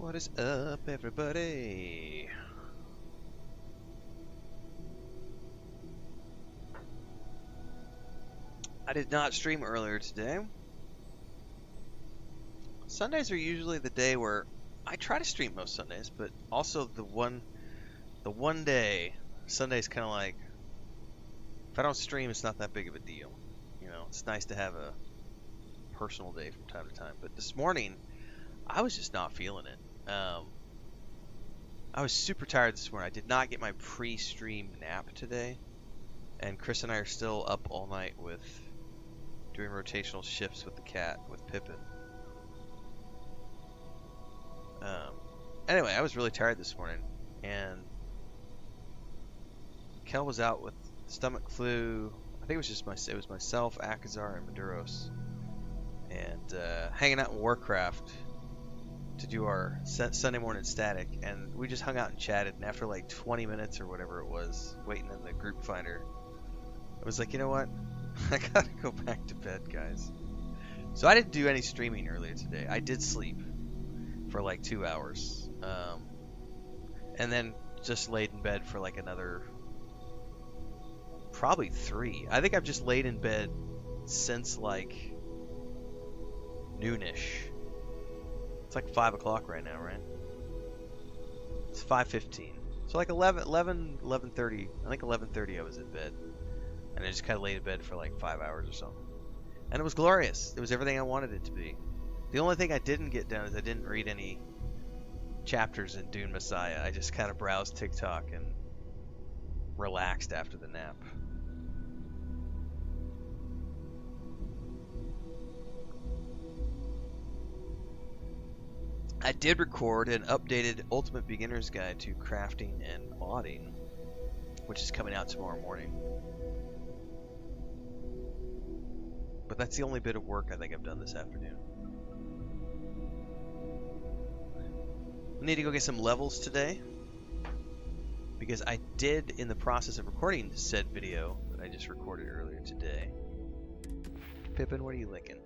What is up, everybody? I did not stream earlier today. Sundays are usually the day where I try to stream most Sundays, but also the one day Sunday's kind of like, if I don't stream, it's not that big of a deal. You know, it's nice to have a personal day from time to time. But this morning, I was just not feeling it. I was super tired this morning. I did not get my pre-stream nap today, and Chris and I are still up all night with doing rotational shifts with the cat, with Pippin. Anyway, I was really tired this morning, and Kel was out with stomach flu. I think it was myself, Akazar, and Maduros, and hanging out in Warcraft to do our Sunday morning static, and we just hung out and chatted. And after like 20 minutes or whatever it was, waiting in the group finder, I was like, you know what? I gotta go back to bed, guys. So I didn't do any streaming earlier today. I did sleep for like 2 hours, and then just laid in bed for like another probably 3. I think I've just laid in bed since like noonish. It's like 5 o'clock right now, right? It's 5:15. So like 11:30. I think 11:30 I was in bed. And I just kind of laid in bed for like 5 hours or something. And it was glorious. It was everything I wanted it to be. The only thing I didn't get done is I didn't read any chapters in Dune Messiah. I just kind of browsed TikTok and relaxed after the nap. I did record an updated Ultimate Beginner's Guide to Crafting and Modding, which is coming out tomorrow morning. But that's the only bit of work I think I've done this afternoon. I need to go get some levels today, because I did, in the process of recording said video that I just recorded earlier today. Pippin, what are you licking?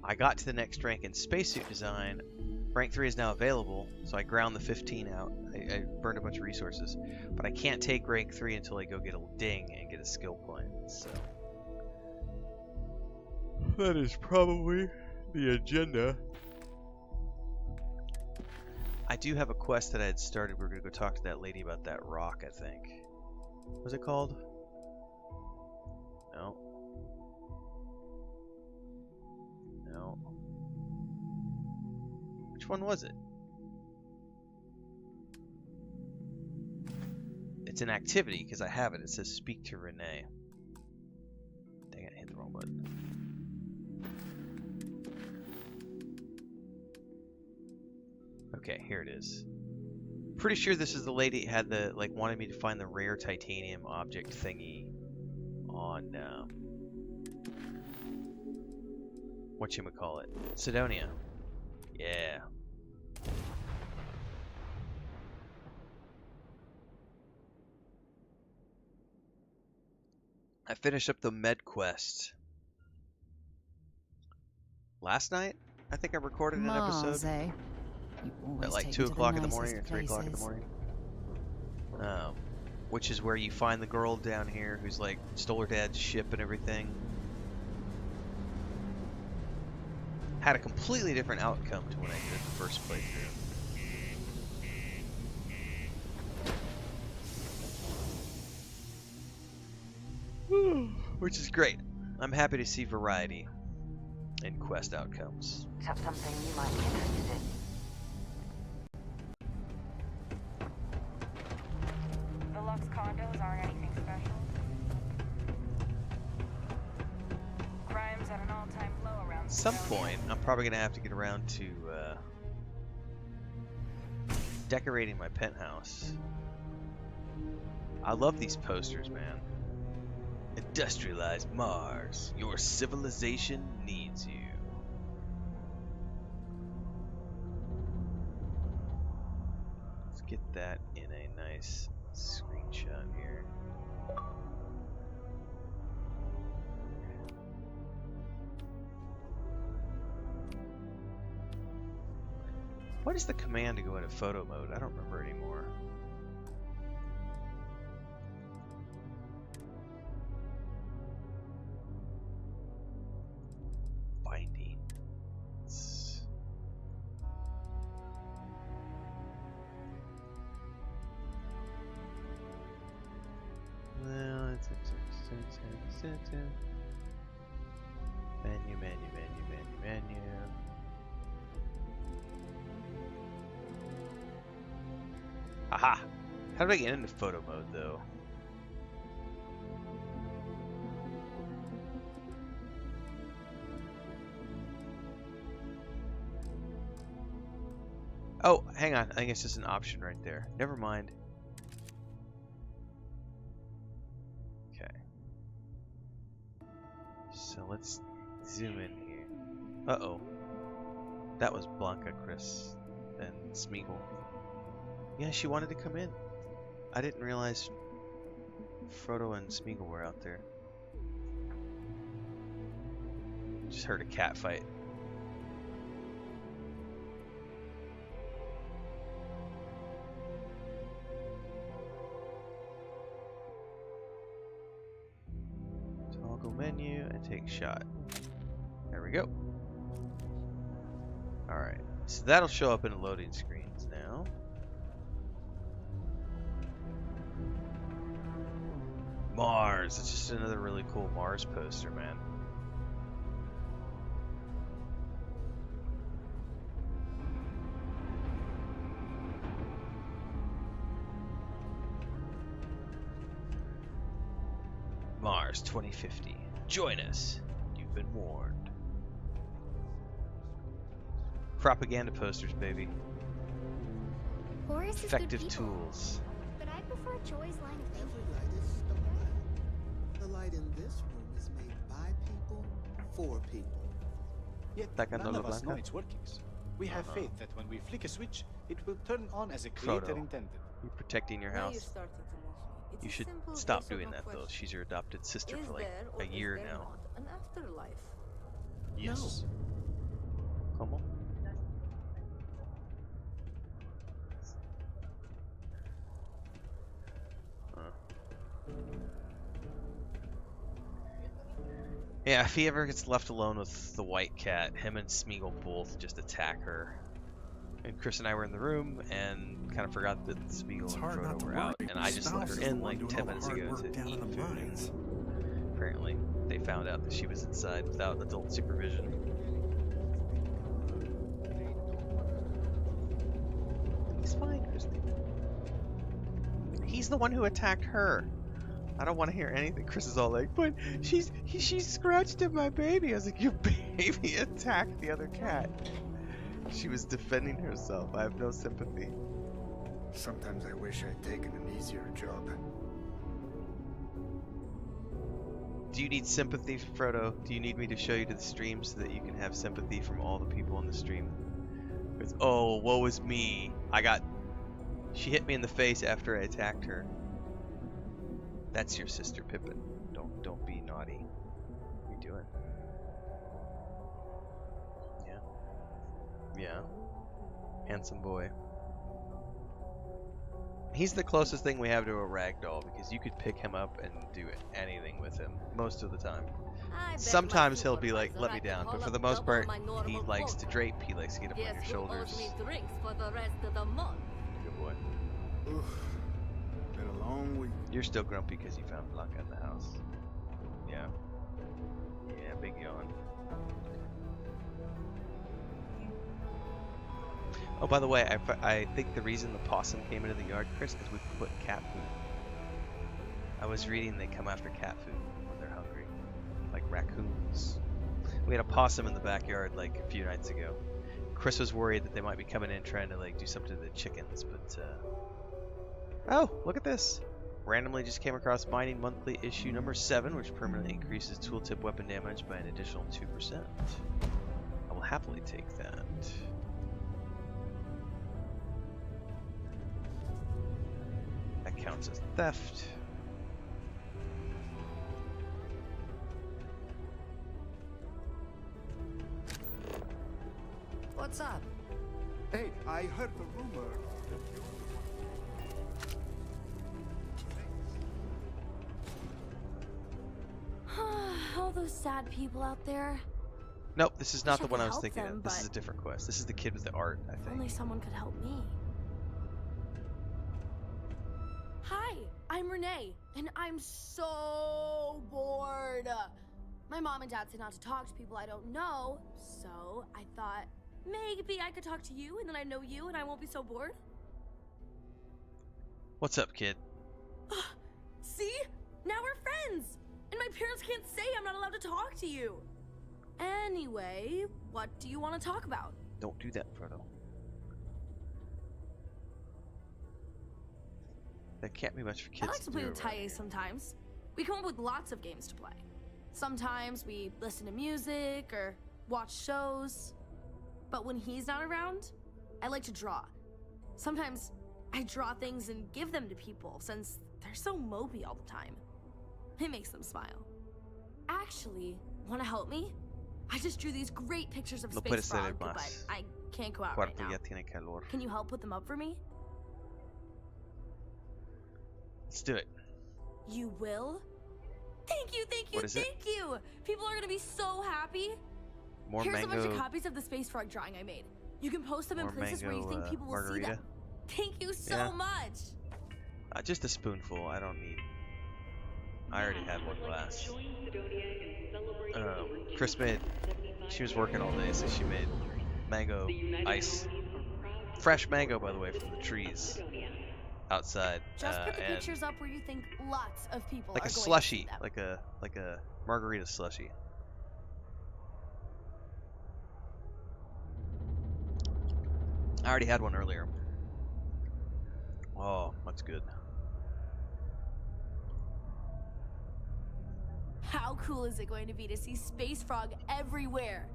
I got to the next rank in spacesuit design. Rank 3 is now available, so I ground the 15 out. I burned a bunch of resources, but I can't take rank 3 until I go get a ding and get a skill point. So that is probably the agenda. I do have a quest that I had started. We're gonna go talk to that lady about that rock, I think. What was it called? No. No. Which one was it? It's an activity, because I have it. It says speak to Renee. Dang it, I hit the wrong button. Okay, here it is. Pretty sure this is the lady that had the, like, wanted me to find the rare titanium object thingy on, whatchamacallit? Sidonia. Yeah. I finished up the med quest last night. I think I recorded an episode at like 2 o'clock in the morning or 3 o'clock in the morning. Which is where you find the girl down here who's like stole her dad's ship and everything. Had a completely different outcome to when I did it the first playthrough. Which is great. I'm happy to see variety in quest outcomes. That's something you might be interested in. The Lux condos aren't anything special. Crime's at an all-time low around. At some point, I'm probably gonna have to get around to decorating my penthouse. I love these posters, man. Industrialized Mars. Your civilization needs you. Let's get that in a nice screenshot here. What is the command to go into photo mode? I don't remember anymore. Bindings. Well, it's menu. Aha! How do I get into photo mode though? Oh, hang on. I think it's just an option right there. Never mind. Okay. So let's zoom in here. Uh-oh. That was Blanca, Chris, and Smeagol. Yeah, she wanted to come in. I didn't realize Frodo and Smeagol were out there. Just heard a cat fight. Toggle menu and take shot. There we go. Alright, so that'll show up in the loading screens now. Mars, it's just another really cool Mars poster, man. Mars 2050. Join us. You've been warned. Propaganda posters, baby. Horus is Effective good people, tools. but I prefer Joy's line of Every thinking. light is starlight. The light in this room is made by people, for people. Yet Taka none no of us know Blanca? its workings. We have faith that when we flick a switch, it will turn on as a Frodo. creator intended. You're protecting your Now you house. started to lose me. It's You a should simple stop yes or doing no that though. question. She's your adopted sister Is for like there or a is year there now. not an afterlife? Yes. Como? Yeah, if he ever gets left alone with the white cat, him and Smeagol both just attack her. And Chris and I were in the room and kind of forgot that Smeagol and Frodo were out, and I just let her in like 10 minutes ago to eat food. Apparently, they found out that she was inside without adult supervision. He's fine, Christy. He's the one who attacked her. I don't want to hear anything. Chris is all like, but she scratched at my baby. I was like, your baby attacked the other cat. She was defending herself. I have no sympathy. Sometimes I wish I'd taken an easier job. Do you need sympathy, Frodo? Do you need me to show you to the stream so that you can have sympathy from all the people in the stream? Because, oh, woe is me. She hit me in the face after I attacked her. That's your sister, Pippin. Don't be naughty. What are you doing? Yeah. Handsome boy. He's the closest thing we have to a ragdoll because you could pick him up and do anything with him most of the time. Sometimes he'll be like, let me down, but for the most part, he likes to drape, he likes to get up on your shoulders. Good boy. Oof. Been a long week. You're still grumpy because you found Blanca in the house. Yeah. Yeah, big yawn. Oh, by the way, I think the reason the possum came into the yard, Chris, is we put cat food. I was reading they come after cat food when they're hungry. Like raccoons. We had a possum in the backyard like a few nights ago. Chris was worried that they might be coming in trying to like do something to the chickens, but oh, look at this. Randomly just came across Mining Monthly issue number 7, which permanently increases tooltip weapon damage by an additional 2%. I will happily take that. That counts as theft. What's up? Hey, I heard the rumor. All those sad people out there. Nope, this is not Wish I the one could I was help thinking them, of. This but- is a different quest. This is the kid with the art, I If only think. someone could help me. Hi, I'm Renee, and I'm so bored. My mom and dad say not to talk to people I don't know, so I thought maybe I could talk to you, and then I know you, and I won't be so bored. What's up, kid? See? Now we're friends! And my parents can't say I'm not allowed to talk to you. Anyway, what do you want to talk about? Don't do that, Frodo. That can't be much for kids I like to to play do with around Taye here. sometimes. We come up with lots of games to play. Sometimes we listen to music or watch shows. But when he's not around, I like to draw. Sometimes I draw things and give them to people since they're so mopey all the time. It makes them smile. Actually, want to help me? I just drew these great pictures of No puede Space ser Frog, but más. I can't go out right Cuarto now. ya tiene calor. Can you help put them up for me? Let's do it. You will? Thank you, thank you, What is it? thank you! People are gonna be so happy. More Here's a bunch of mango. copies of the Space Frog drawing I made. You can post them in More places where you mango, think people will see margarita. them. Thank you so Yeah. much! Just a spoonful. I don't need. I already had one glass. Chris made. She was working all day, so she made mango ice. Fresh mango, by the way, from the trees outside. Just put the and pictures up where you think lots of people like are a going to see slushy, them. like a margarita slushy. I already had one earlier. Oh, that's good. How cool is it going to be to see Space Frog everywhere?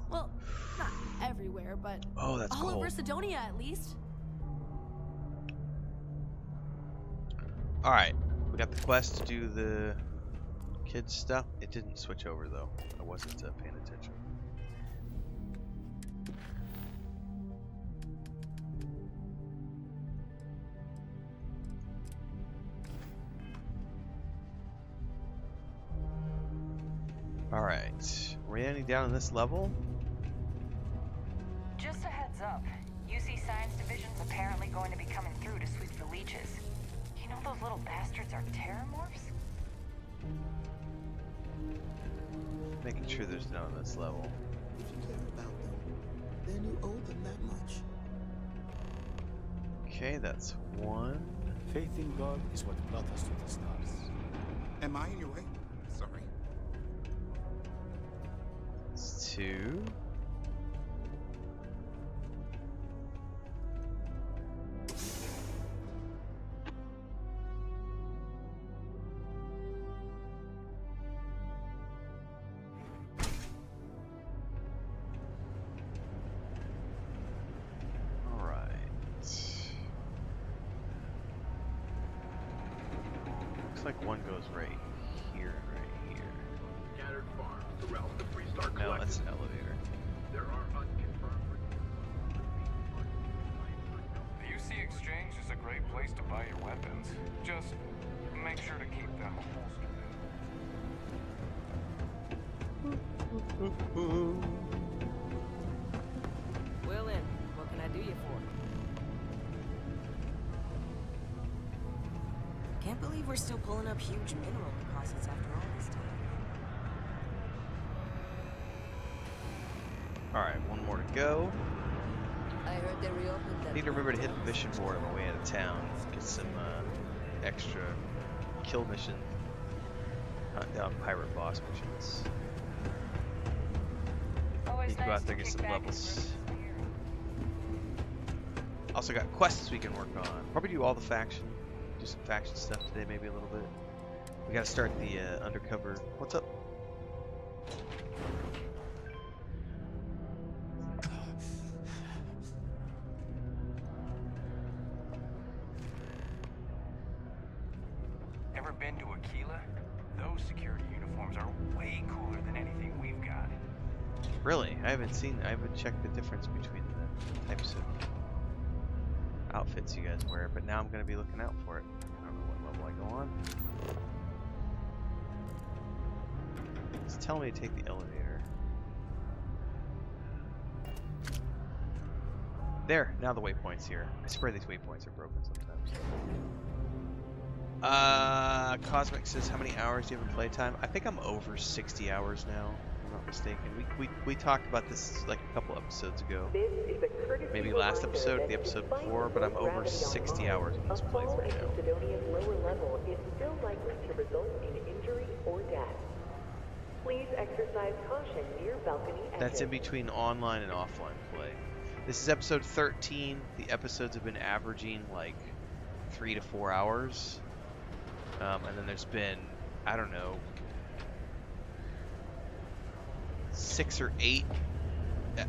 Well, not everywhere, but Oh, that's all cool. over Sidonia at least. All right, we got the quest to do the kids stuff. It didn't switch over though. I wasn't paying attention. All right, we're ending down on this level. Just a heads up. UC Science Division's apparently going to be coming through to sweep the leeches. You know those little bastards are terramorphs? Making sure there's none on this level. If you care about them, then you owe them that much. Okay, that's one. Faith in God is what brought us to the stars. Am I in your way? Sorry. That's two. All right. Looks like one goes right here and right here. Scattered farms throughout the Freestar No, Collective. that's an elevator. There are unconfirmed The UC Exchange is a great place to buy your weapons. Just make sure to keep them holstered. Will in. What can I do you for? Can't believe we're still pulling up huge mineral deposits after all this time. All right, one more to go. I heard they reopened that. Need to remember to hit the mission board on my way out of town. Get some extra kill mission, hunt down pirate boss missions. Always Need to go nice out there to and get kick some back and levels. breathe. Also got quests we can work on. Probably do all the faction, do some faction stuff today, maybe a little bit. We gotta start the undercover. What's up? Ever been to Aquila? Those security uniforms are way cooler than anything we've got. Really? I haven't checked the difference between the types of outfits you guys wear, but now I'm going to be looking out for it. I don't know what level I go on. It's telling me to take the elevator. There, now the waypoint's here. I swear these waypoints are broken sometimes. Cosmic says, how many hours do you have in playtime? I think I'm over 60 hours now, if I'm not mistaken. We talked about this like a couple episodes ago. Maybe last episode, the episode before, but I'm over 60 hours in this playthrough now. Lower level is still likely to result in injury or death. Please exercise caution near balcony exits. That's in between online and offline play. This is episode 13. The episodes have been averaging like 3 to 4 hours. And then there's been, I don't know, 6 or 8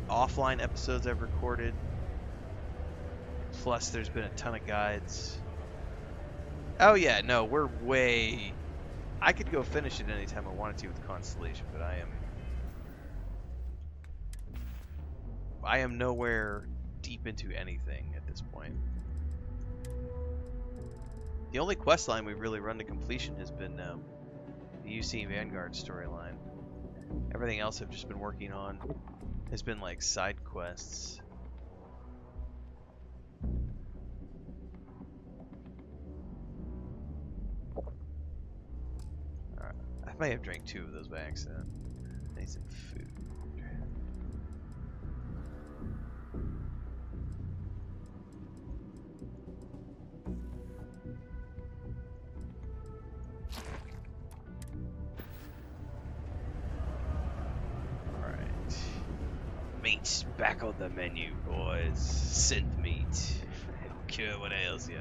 offline episodes I've recorded. Plus there's been a ton of guides. Oh yeah, no, we're way... I could go finish it anytime I wanted to with Constellation, but I am nowhere deep into anything at this point. The only quest line we've really run to completion has been the UC Vanguard storyline. Everything else I've just been working on has been like side quests. Alright, I may have drank 2 of those by accident. I need some food. Meat's back on the menu, boys. Synth meat. I don't care what ails you.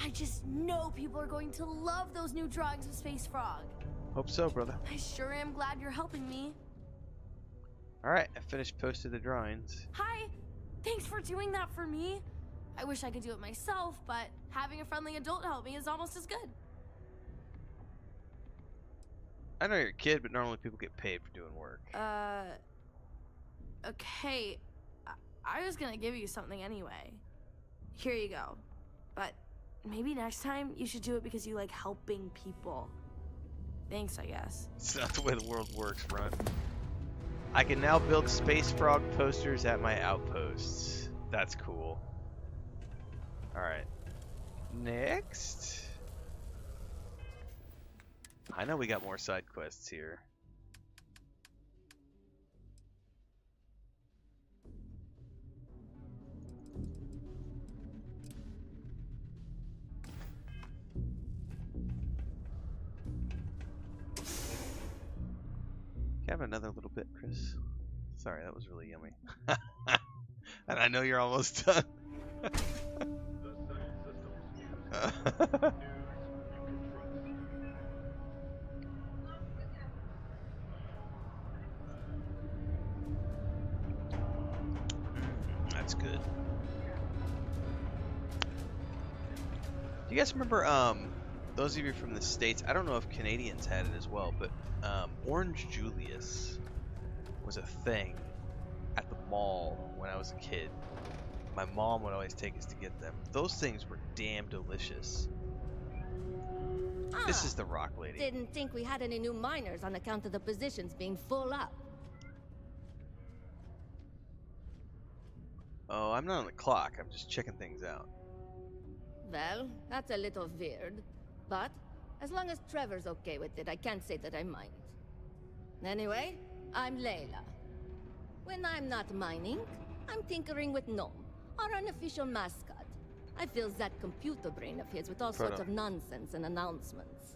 I just know people are going to love those new drawings of Space Frog. Hope so, brother. I sure am glad you're helping me. Alright, I finished posting the drawings. Hi! Thanks for doing that for me. I wish I could do it myself, but having a friendly adult help me is almost as good. I know you're a kid, but normally people get paid for doing work. Okay. I was gonna give you something anyway. Here you go. But maybe next time you should do it because you like helping people. Thanks, I guess. It's not the way the world works, Runt. I can now build Space Frog posters at my outposts. That's cool. Alright. Next. I know we got more side quests here. Have another little bit, Chris. Sorry, that was really yummy. And I know you're almost done. That's good. Do you guys remember, those of you from the States, I don't know if Canadians had it as well, but Orange Julius was a thing at the mall when I was a kid. My mom would always take us to get them. Those things were damn delicious. This is the rock lady. Didn't think we had any new miners on account of the positions being full up. Oh, I'm not on the clock. I'm just checking things out. Well, that's a little weird. But as long as Trevor's okay with it, I can't say that I mind. Anyway, I'm Layla. When I'm not mining, I'm tinkering with Gnome, our unofficial mascot. I fill that computer brain of his with all sorts of nonsense and announcements.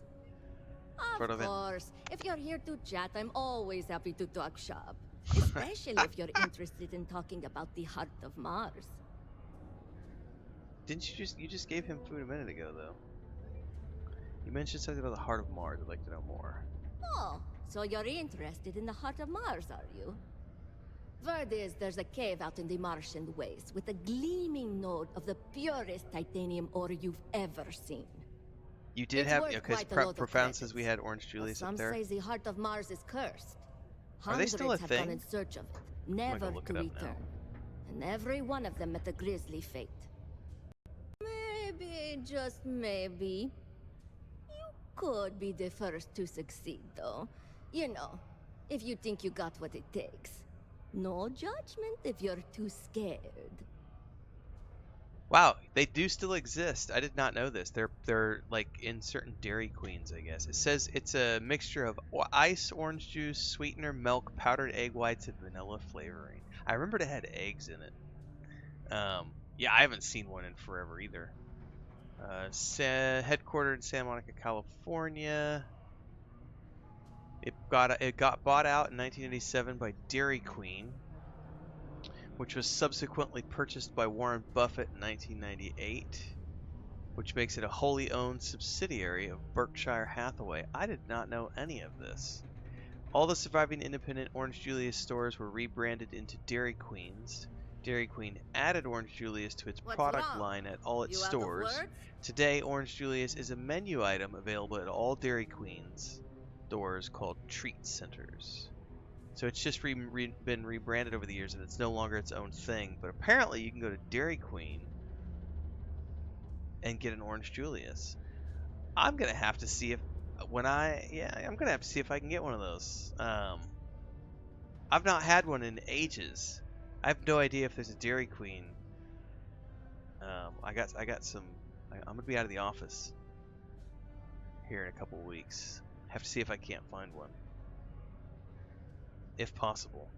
Of course, if you're here to chat, I'm always happy to talk shop. Especially if you're interested in talking about the heart of Mars. Didn't you just gave him food a minute ago, though? You mentioned something about the heart of Mars. I'd like to know more. Oh, so you're interested in the heart of Mars, are you? Word is there's a cave out in the Martian waste with a gleaming node of the purest titanium ore you've ever seen. You did It's have, worth because quite a lot of Profound says credits, we had Orange but Julius up some there. say the heart of Mars is cursed. Are they Hundreds still a have gone thing? in search of it, gonna never look to it up return. now. And every one of them met a grisly fate. Maybe, just maybe, you could be the first to succeed, though. You know, if you think you got what it takes. No judgment if you're too scared. Wow, they do still exist. I did not know this. They're like in certain Dairy Queens, I guess. It says it's a mixture of ice, orange juice, sweetener, milk, powdered egg whites, and vanilla flavoring. I remembered it had eggs in it. Yeah, I haven't seen one in forever either. Headquartered in Santa Monica, California. It got bought out in 1987 by Dairy Queen, which was subsequently purchased by Warren Buffett in 1998, which makes it a wholly owned subsidiary of Berkshire Hathaway. I did not know any of this. All the surviving independent Orange Julius stores were rebranded into Dairy Queens. Dairy Queen added Orange Julius to its product line at all its stores. Today, Orange Julius is a menu item available at all Dairy Queen's stores called Treat Centers. So it's just been rebranded over the years, and it's no longer its own thing. But apparently, you can go to Dairy Queen and get an Orange Julius. I'm gonna have to see if I'm gonna have to see if I can get one of those. I've not had one in ages. I have no idea if there's a Dairy Queen. I got some. I'm gonna be out of the office here in a couple weeks. Have to see if I can't find one, if possible.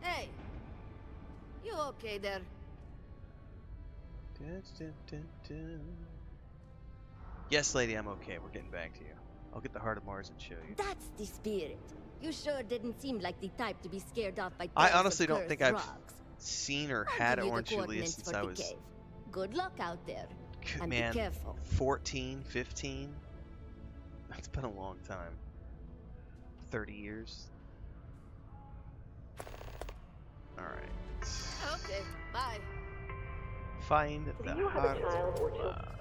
Hey, you okay there? Yes, lady, I'm okay. We're getting back to you. I'll get the heart of Mars and show you. That's the spirit. You sure didn't seem like the type to be scared off by I tales honestly of don't cursed think I've rocks. seen or I'll had give an you the Orange Julius coordinates since for I the was, cave. Good luck out there. And man, be careful. 14, 15. That's been a long time. 30 years. Alright. Okay, bye. Find the Do you have a heart child or of children? Mars.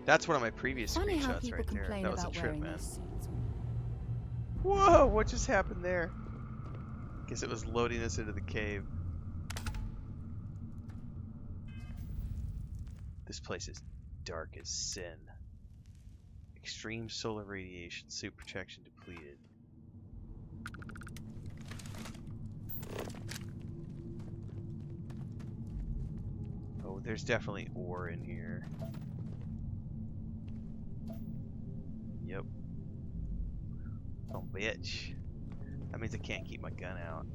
That's one of my previous Funny how screenshots people right there. complain That was a about trip, wearing man. those suits. Whoa, what just happened there? Guess it was loading us into the cave. This place is dark as sin. Extreme solar radiation, suit protection depleted. Oh, there's definitely ore in here. Yep. Oh, bitch. That means I can't keep my gun out.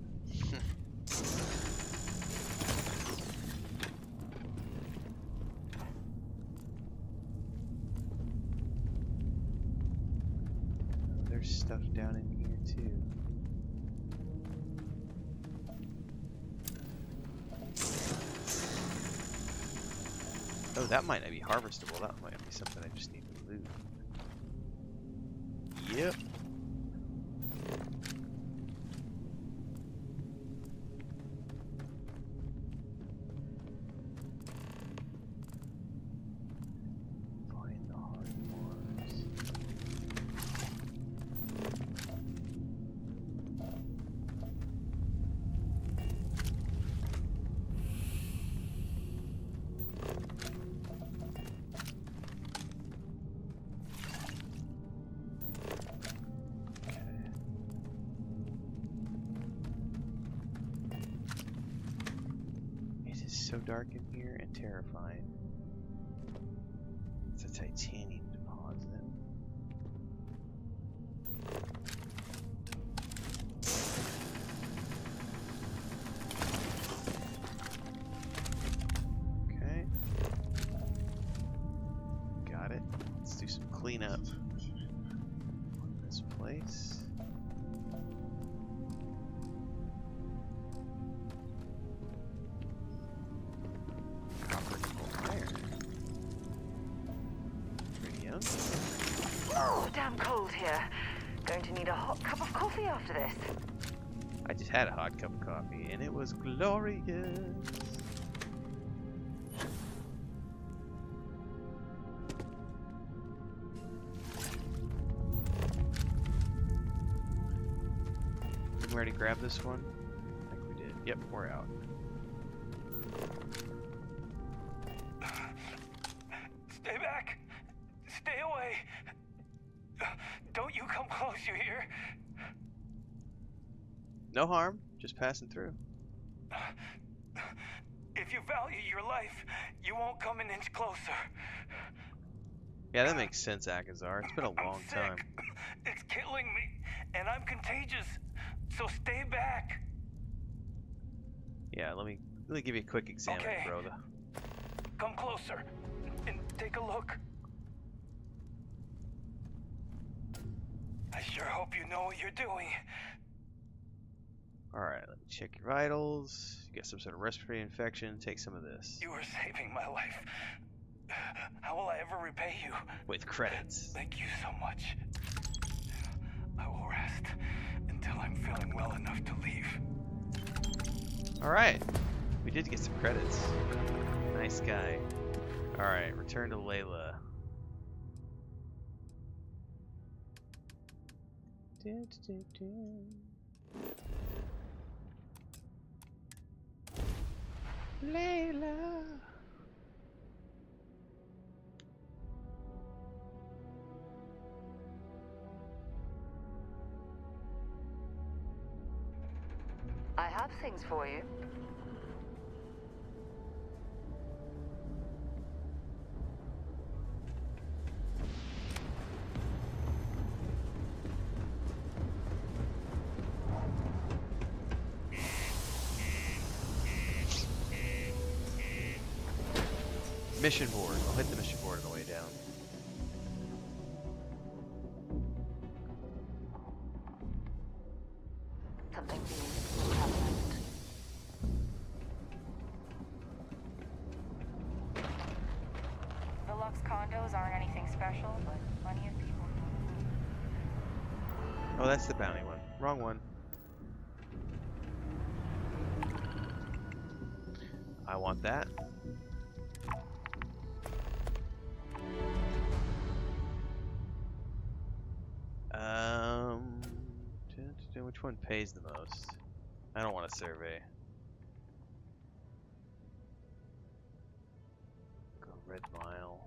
There's stuff down in here too. Oh, that might not be harvestable. That might be something I just need to loot. Yep. Find the heart of Mars. So dark in here and terrifying. It's a titanium deposit. Okay. do some cleanup on this place. Copper nickel iron. Tritium. Oh, damn cold here. Going to need a hot cup of coffee after this. I just had a hot cup of coffee and it was glorious. Did we already grab this one? I think we did. Yep, we're out. Stay back! Stay away! Don't you come close, you hear? No harm, just passing through. If you value your life, you won't come an inch closer. Yeah, that makes sense, Akazar. It's been a long I'm sick. time. It's killing me, and I'm contagious. So stay back. Yeah, let me give you a quick examine, Okay. brother. Come closer and take a look. I sure hope you know what you're doing. Alright, let me check your vitals. You got some sort of respiratory infection. Take some of this. You are saving my life. How will I ever repay you? With credits. Thank you so much. I will rest until I'm feeling well enough to leave. Alright, we did get some credits. Nice guy. Alright, return to Layla. Layla. I have things for you. Mission board. I'll hit the mission board on the way down. Something meaningful happened. The Lux condos aren't anything special, but plenty of people. Oh, that's the bounty one. Wrong one. I want that. Which one pays the most? I don't want a survey. Go Red Mile.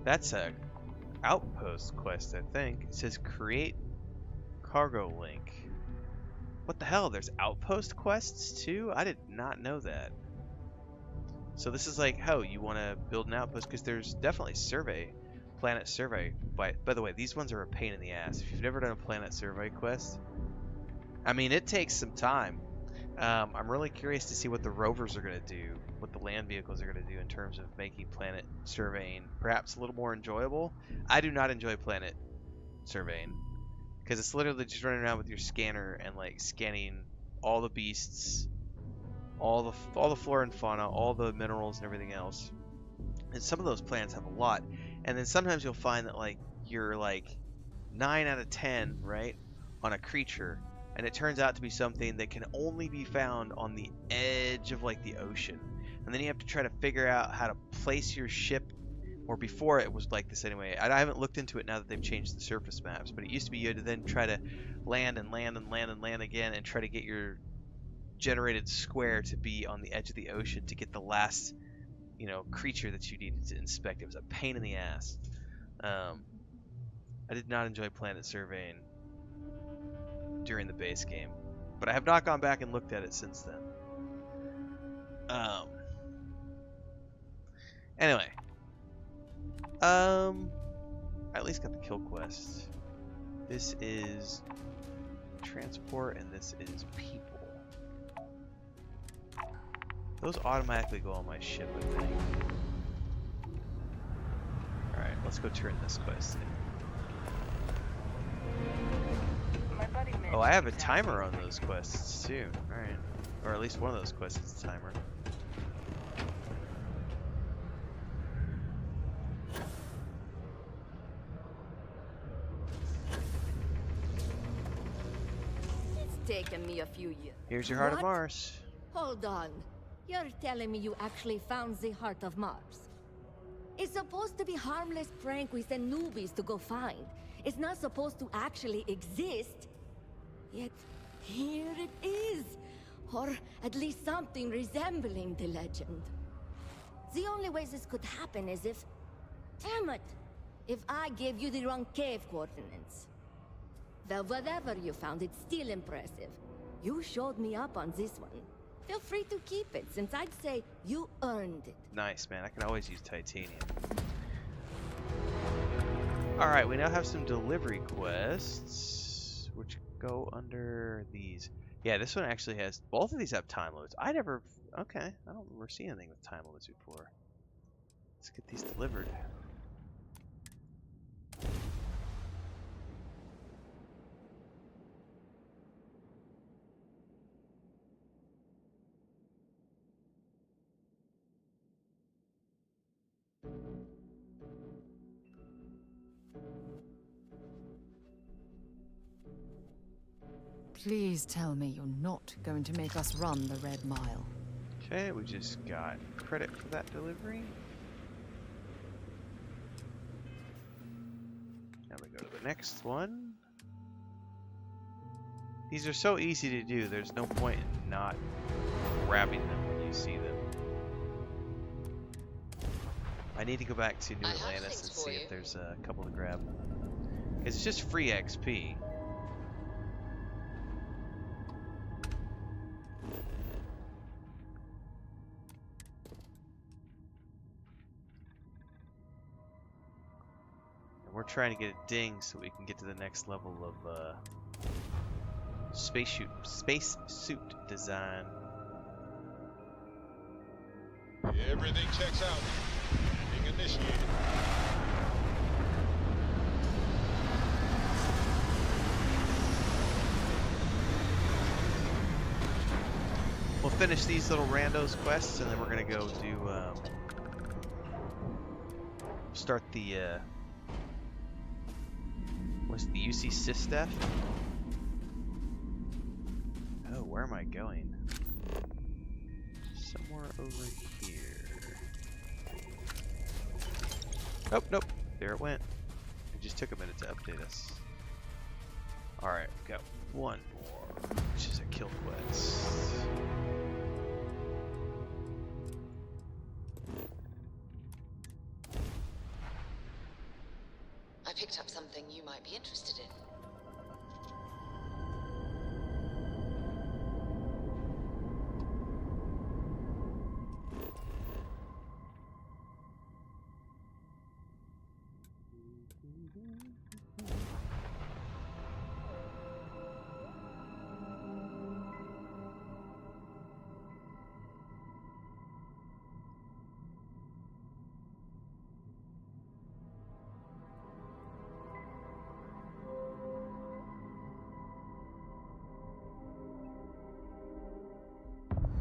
That's a outpost quest, I think. It says create cargo link. What the hell? There's outpost quests too? I did not know that. So this is like, oh, you want to build an outpost? Because there's definitely survey. Planet survey. By the way, these ones are a pain in the ass. If you've never done a planet survey quest, I mean, it takes some time. I'm really curious to see what the rovers are going to do, what the land vehicles are going to do in terms of making planet surveying perhaps a little more enjoyable. I do not enjoy planet surveying because it's literally just running around with your scanner and like scanning all the beasts, all the flora and fauna, all the minerals and everything else. And some of those planets have a lot. And then sometimes you'll find that like you're like 9 out of 10, right, on a creature, and it turns out to be something that can only be found on the edge of like the ocean. And then you have to try to figure out how to place your ship, or before it was like this anyway. I haven't looked into it now that they've changed the surface maps, but it used to be you had to then try to land and land and land and land again and try to get your generated square to be on the edge of the ocean to get the last, you know, creature that you needed to inspect. It was a pain in the ass. I did not enjoy planet surveying during the base game, but I have not gone back and looked at it since then. Anyway, I at least got the kill quest. This is transport, and this is people. Those automatically go on my ship, I think. let's go turn this quest in. My buddy Mitch Oh, I have a keeps timer on asking those quests too. Alright. Or at least one of those quests is a timer. It's taken me a few years. Here's your Heart of What? Mars. Hold on. You're telling me you actually found the Heart of Mars? It's supposed to be harmless prank we send newbies to go find. It's not supposed to actually exist. Yet, here it is. Or at least something resembling the legend. The only way this could happen is if... Damn it! If I gave you the wrong cave coordinates. Well, whatever you found, it's still impressive. You showed me up on this one. Feel free to keep it, since I'd say you earned it. Nice, man. I can always use titanium. Alright, we now have some delivery quests, which go under these. Yeah, this one actually has... Both of these have time limits. I never... Okay, I don't remember seeing anything with time limits before. Let's get these delivered. Please tell me you're not going to make us run the Red Mile. Okay, we just got credit for that delivery. Now we go to the next one. These are so easy to do, there's no point in not grabbing them when you see them. I need to go back to New Atlantis and see if there's a couple to grab. Because it's just free XP. We're trying to get a ding so we can get to the next level of space suit design. Everything checks out. Being initiated. We'll finish these little randos quests and then we're gonna go do start the what's the UC Sys stuff? Oh, where am I going? Somewhere over here. Oh, nope. There it went. It just took a minute to update us. Alright, we got one more, which is a kill quest. I picked up something you might be interested in.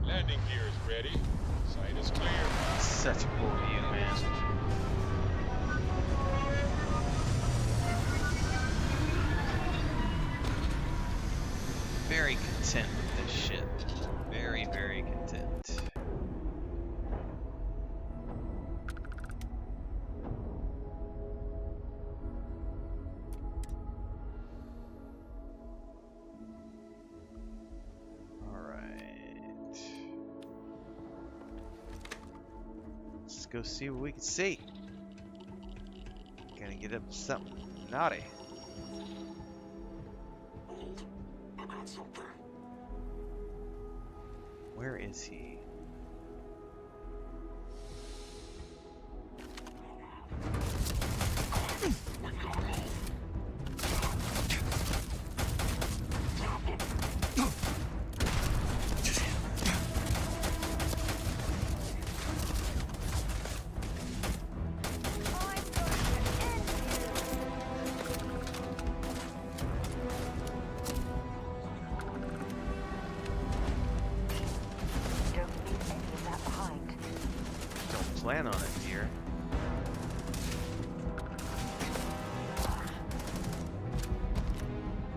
Landing gear is ready. Sight is clear. Such a cool view, man. Very content with this ship. Very, very content. Go see what we can see. Gotta get up to something naughty. I got something. Where is he? plan on it, dear.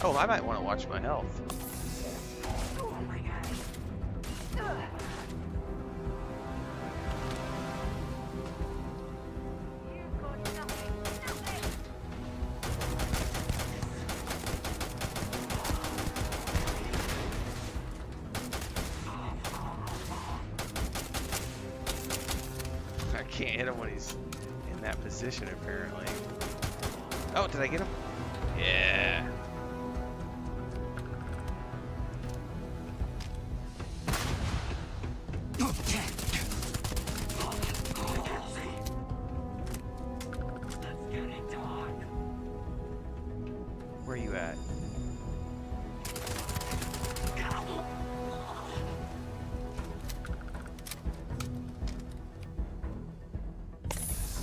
Oh, I might want to watch my health. Oh my god. I can't hit him when he's in that position, apparently. Oh, did I get him? Yeah. Where are you at?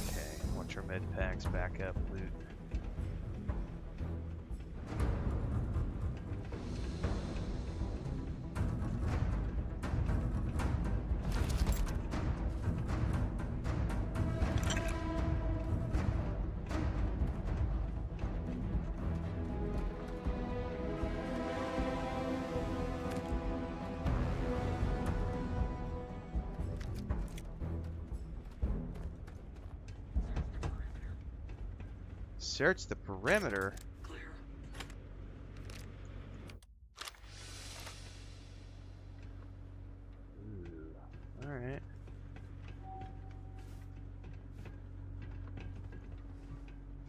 Okay, watch our med packs back up, loot. Search the perimeter. Ooh, all right.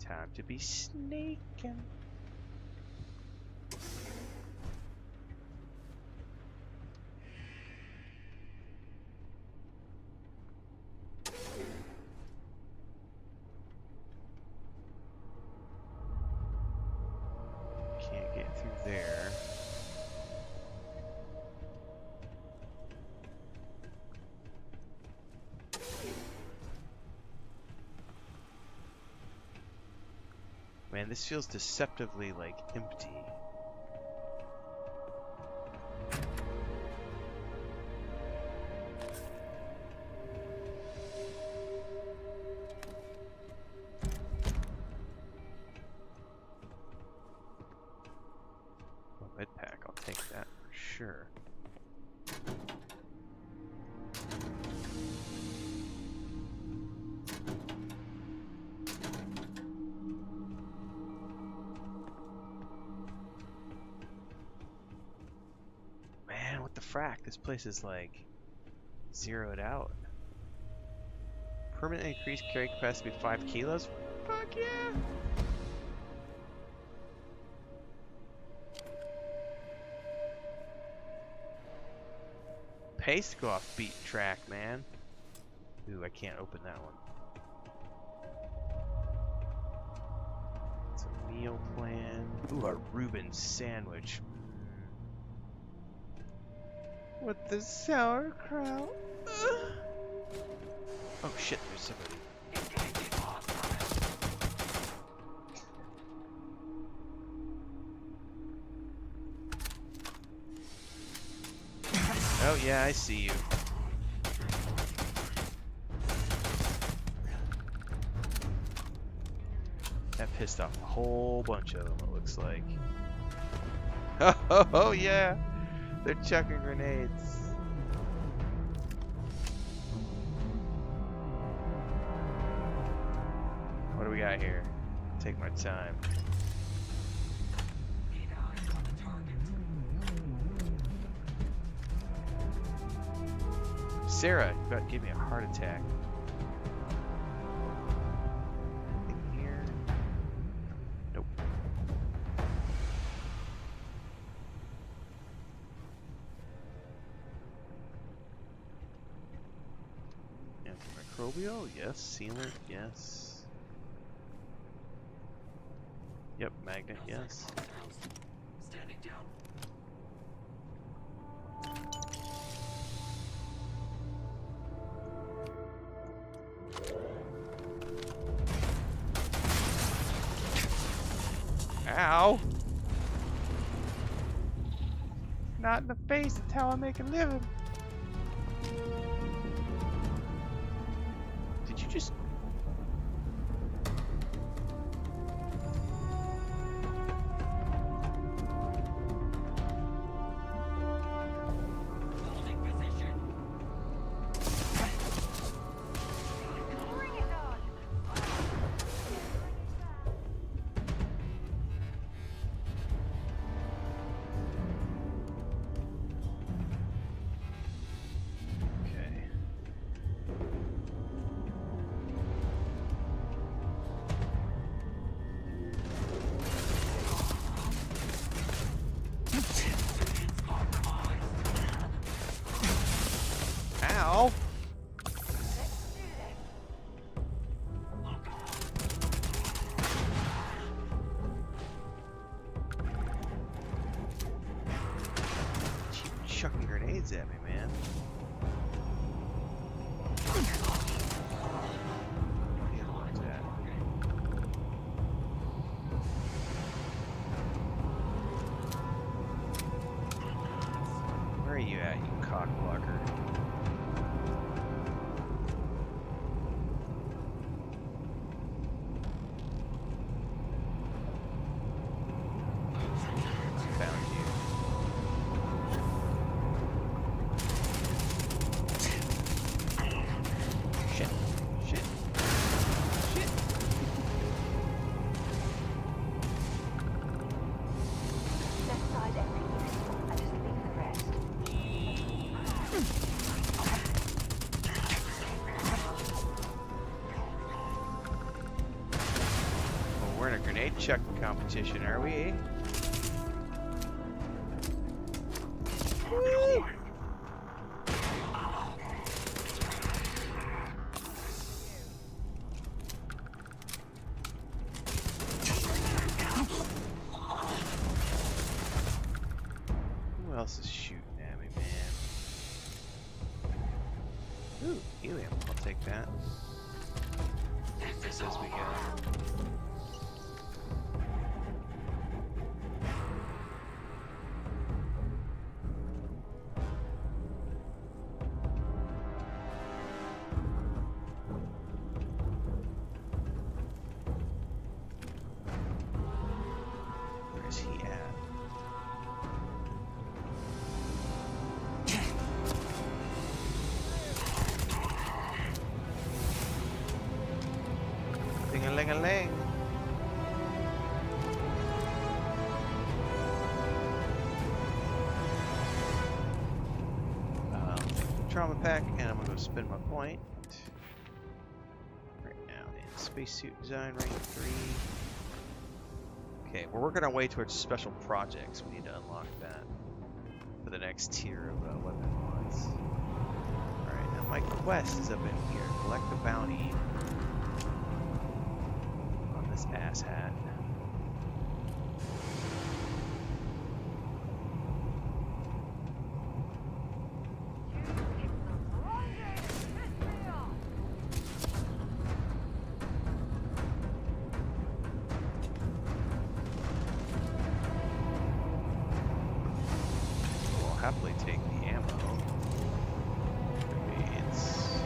Time to be sneaking. Can't get through there. Man, this feels deceptively like empty. Med pack, I'll take that for sure. Man, what the frack? This place is like zeroed out. Permanent increased carry capacity 5 kilos? Fuck yeah! Pace to go off beat track, man. Ooh, I can't open that one. It's a meal plan. Ooh, a Reuben sandwich. With the sauerkraut. Oh shit, there's somebody. Oh yeah, I see you. That pissed off a whole bunch of them, it looks like. Oh yeah, they're chucking grenades. What do we got here? Take my time. Sarah, you about to give me a heart attack. Anything here? Nope. Antimicrobial? Yes. Sealant? Yes. Yep. Magnet? Yes. Standing down. Ow! Not in the face, that's how I make a living. just... Ow! Keep chucking grenades at me, man. Where are you at, you cockblocker? Chucking competition, are we? Woo! Who else is shooting at me, man? Ooh, helium. I'll take that. Use this as we go. Ding-a-ling-a-ling. Trauma pack, and I'm gonna go spin my point. Right now in spacesuit design rank 3. Okay, we're working our way towards special projects. We need to unlock that for the next tier of weapon mods. Alright, now my quest is up in here. Collect the bounty on this asshat. Happily take the ammo. It's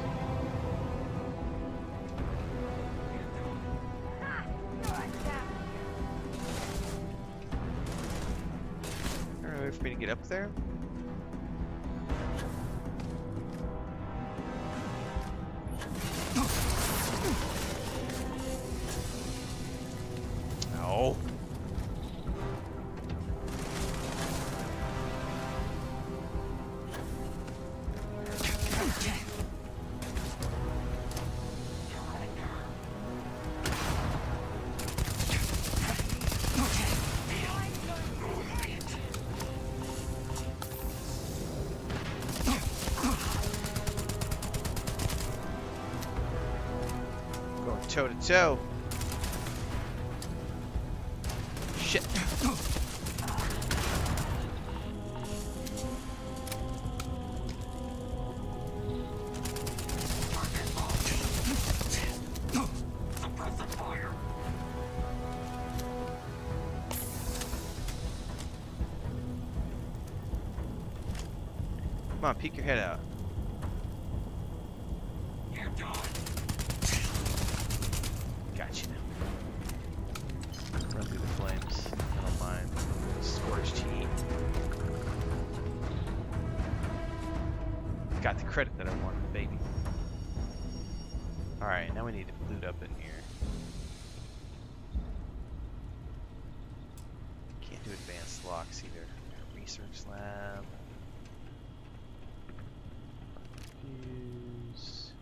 alright, wait for me to get up there. Oh. Toe to toe. Shit. Come on, peek your head out. credit that I wanted, baby. Alright, now we need to loot up in here. Can't do advanced locks either. Research lab. Use.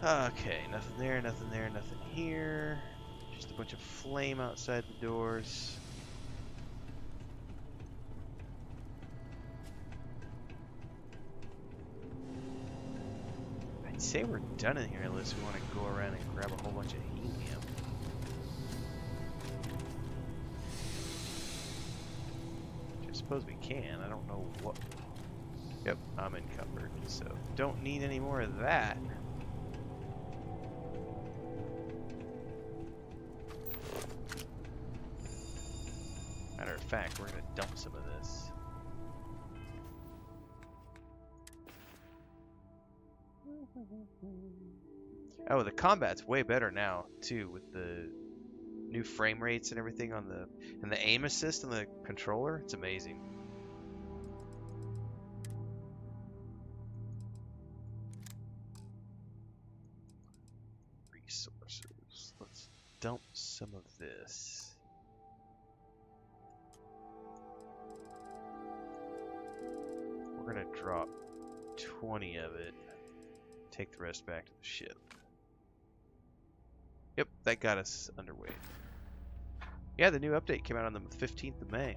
Okay, nothing there, nothing there, nothing here. Just a bunch of flame outside the doors. I'd say we're done in here unless we want to go around and grab a whole bunch of helium. Which I suppose we can. I don't know what... Yep, I'm encumbered, so don't need any more of that. Matter of fact, we're gonna dump some of this. Oh, the combat's way better now too, with the new frame rates and everything on the aim assist on the controller. It's amazing. Resources. Let's dump some of this. We're gonna drop 20 of it. Take the rest back to the ship. Yep, that got us underway. Yeah, the new update came out on the 15th of May.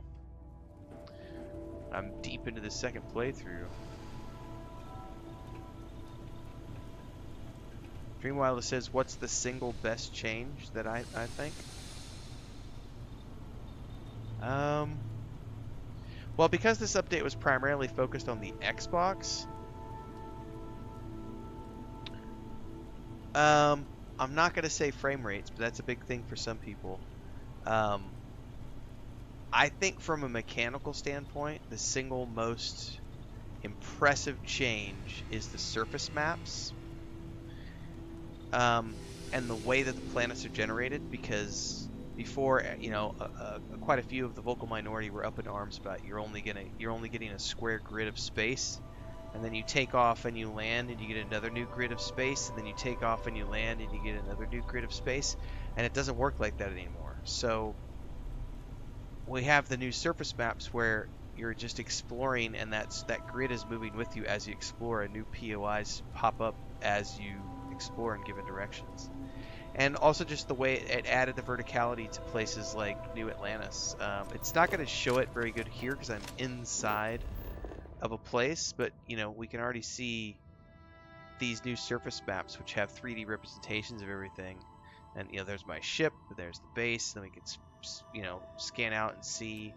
I'm deep into the second playthrough. Dreamwilder says, what's the single best change that I think? Well, because this update was primarily focused on the Xbox, I'm not going to say frame rates, but that's a big thing for some people. I think from a mechanical standpoint, the single most impressive change is the surface maps. And the way that the planets are generated, because before, you know, quite a few of the vocal minority were up in arms about you're only getting a square grid of space, and then you take off and you land and you get another new grid of space, and then you take off and you land and you get another new grid of space, and it doesn't work like that anymore. So we have the new surface maps where you're just exploring, and that grid is moving with you as you explore, and new POIs pop up as you explore in given directions. And also just the way it added the verticality to places like New Atlantis. It's not going to show it very good here because I'm inside of a place, but you know, we can already see these new surface maps which have 3D representations of everything. And you know, there's my ship, there's the base, then we can, you know, scan out and see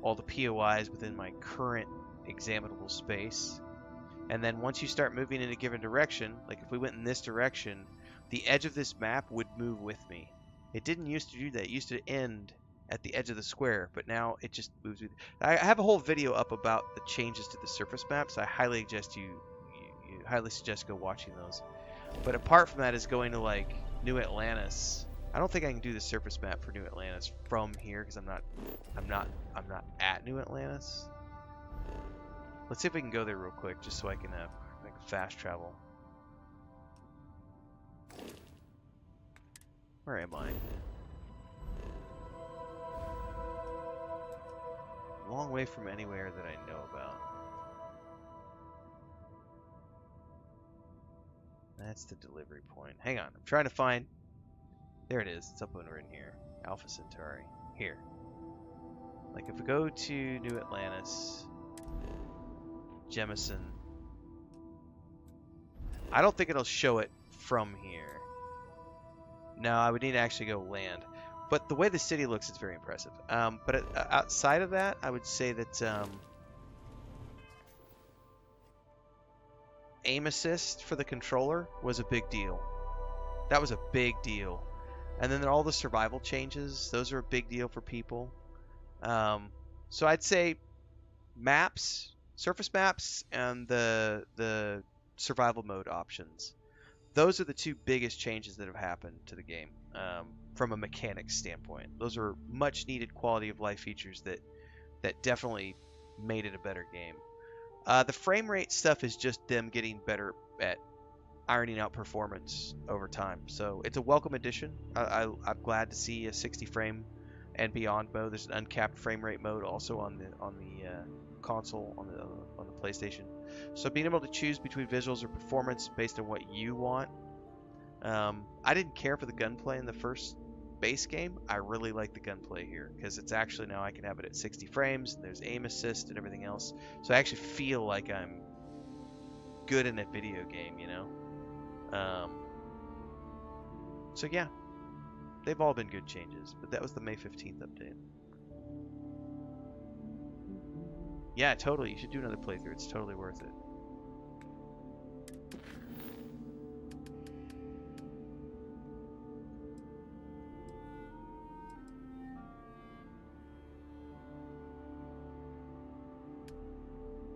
all the POIs within my current examinable space. And then once you start moving in a given direction, like if we went in this direction, the edge of this map would move with me. It didn't used to do that. It used to end at the edge of the square, but now it just moves with. I have a whole video up about the changes to the surface maps. I highly suggest go watching those. But apart from that is going to like New Atlantis. I don't think I can do the surface map for New Atlantis from here because I'm not at New Atlantis. Let's see if we can go there real quick, just so I can fast travel. Where am I? Long way from anywhere that I know about. That's the delivery point. Hang on, I'm trying to find... There it is, it's up over in here. Alpha Centauri. Here. Like if we go to New Atlantis... Jemison. I don't think it'll show it from here. No, I would need to actually go land. But the way the city looks is very impressive. But outside of that, I would say that aim assist for the controller was a big deal. That was a big deal. And then all the survival changes, those are a big deal for people. So I'd say maps, surface maps, and the survival mode options. Those are the two biggest changes that have happened to the game. from a mechanics standpoint. Those are much needed quality of life features that definitely made it a better game. The frame rate stuff is just them getting better at ironing out performance over time. So it's a welcome addition. I'm glad to see a 60 frame and beyond mode. There's an uncapped frame rate mode also on the console, on the PlayStation. So being able to choose between visuals or performance based on what you want. I didn't care for the gunplay in the first base game. I really like the gunplay here because it's actually now I can have it at 60 frames and there's aim assist and everything else. So I actually feel like I'm good in a video game, you know. So yeah, they've all been good changes, but that was the May 15th update. Yeah, totally. You should do another playthrough. It's totally worth it.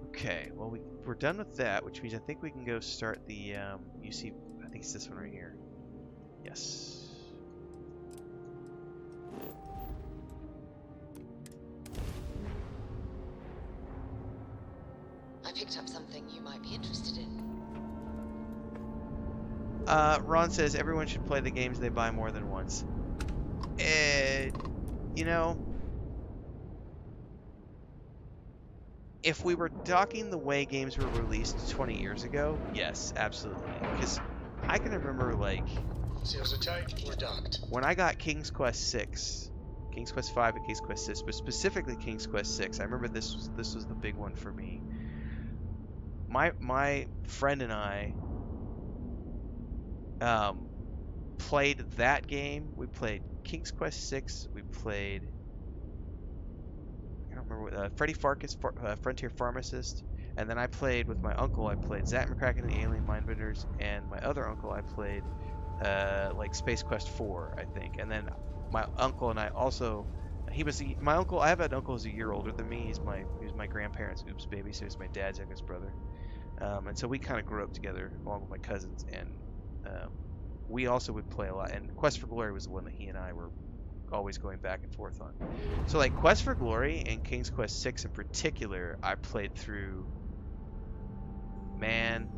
Okay, well we're done with that, which means I think we can go start the UC. I think it's this one right here. Yes. I picked up something you might be interested in. Ron says everyone should play the games they buy more than once. You know, if we were talking the way games were released 20 years ago, yes, absolutely. Because I can remember, like, seals are tight, we're docked. When I got King's Quest 6, King's Quest 5 and King's Quest 6, but specifically King's Quest 6, I remember this was the big one for me. My friend and I played that game. We played King's Quest 6. We played, I don't remember what, Freddy Farkas, Frontier Pharmacist, and then I played with my uncle. I played Zat McCracken and the Alien Mindbenders, and my other uncle I played like Space Quest 4, I think. And then my uncle and I also, my uncle. I have an uncle who's a year older than me. He was my grandparents' oops baby, so he's my dad's youngest brother. And so we kind of grew up together along with my cousins, and we also would play a lot. And Quest for Glory was the one that he and I were always going back and forth on. So like Quest for Glory and King's Quest 6 in particular, I played through, man,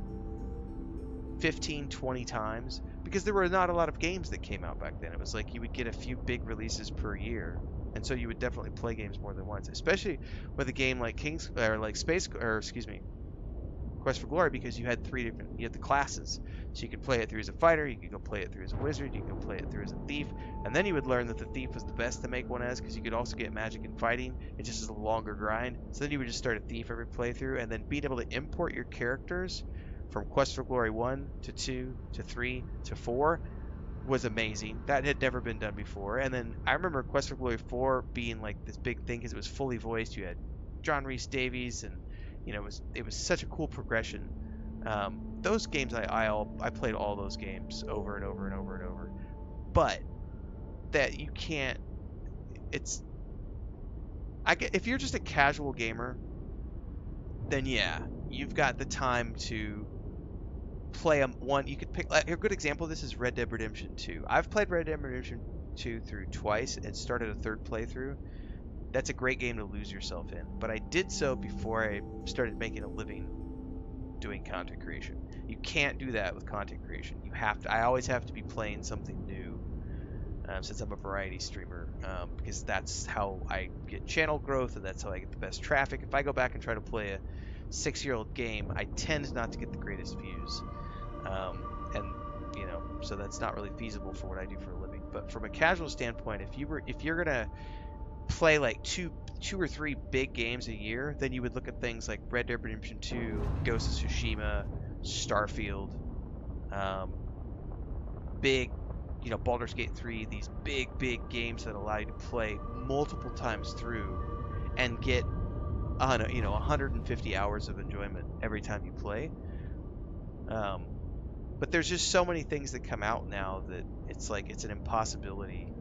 15, 20 times, because there were not a lot of games that came out back then. It was like you would get a few big releases per year, and so you would definitely play games more than once, especially with a game like Quest for Glory, because you had you had the classes. So you could play it through as a fighter, you could go play it through as a wizard, you could go play it through as a thief, and then you would learn that the thief was the best to make one as, because you could also get magic and fighting. It just is a longer grind. So then you would just start a thief every playthrough, and then being able to import your characters from Quest for Glory 1 to 2 to 3 to 4 was amazing. That had never been done before. And then I remember Quest for Glory 4 being like this big thing because it was fully voiced. You had John Rhys Davies, and you know, it was such a cool progression. Those games I played all those games over and over and over and over. But that you can't. If you're just a casual gamer, then yeah, you've got the time to play one. You could pick a good example of this is Red Dead Redemption 2. I've played Red Dead Redemption 2 through twice and started a third playthrough. That's a great game to lose yourself in, but I did so before I started making a living doing content creation. You can't do that with content creation. I always have to be playing something new, since I'm a variety streamer, because that's how I get channel growth and that's how I get the best traffic. If I go back and try to play a 6-year-old game, I tend not to get the greatest views, and you know, so that's not really feasible for what I do for a living. But from a casual standpoint, if you're gonna play like two or three big games a year, then you would look at things like Red Dead Redemption 2, Ghost of Tsushima, Starfield, big, you know, Baldur's Gate 3, these big games that allow you to play multiple times through and get 150 hours of enjoyment every time you play. But there's just so many things that come out now that it's like it's an impossibility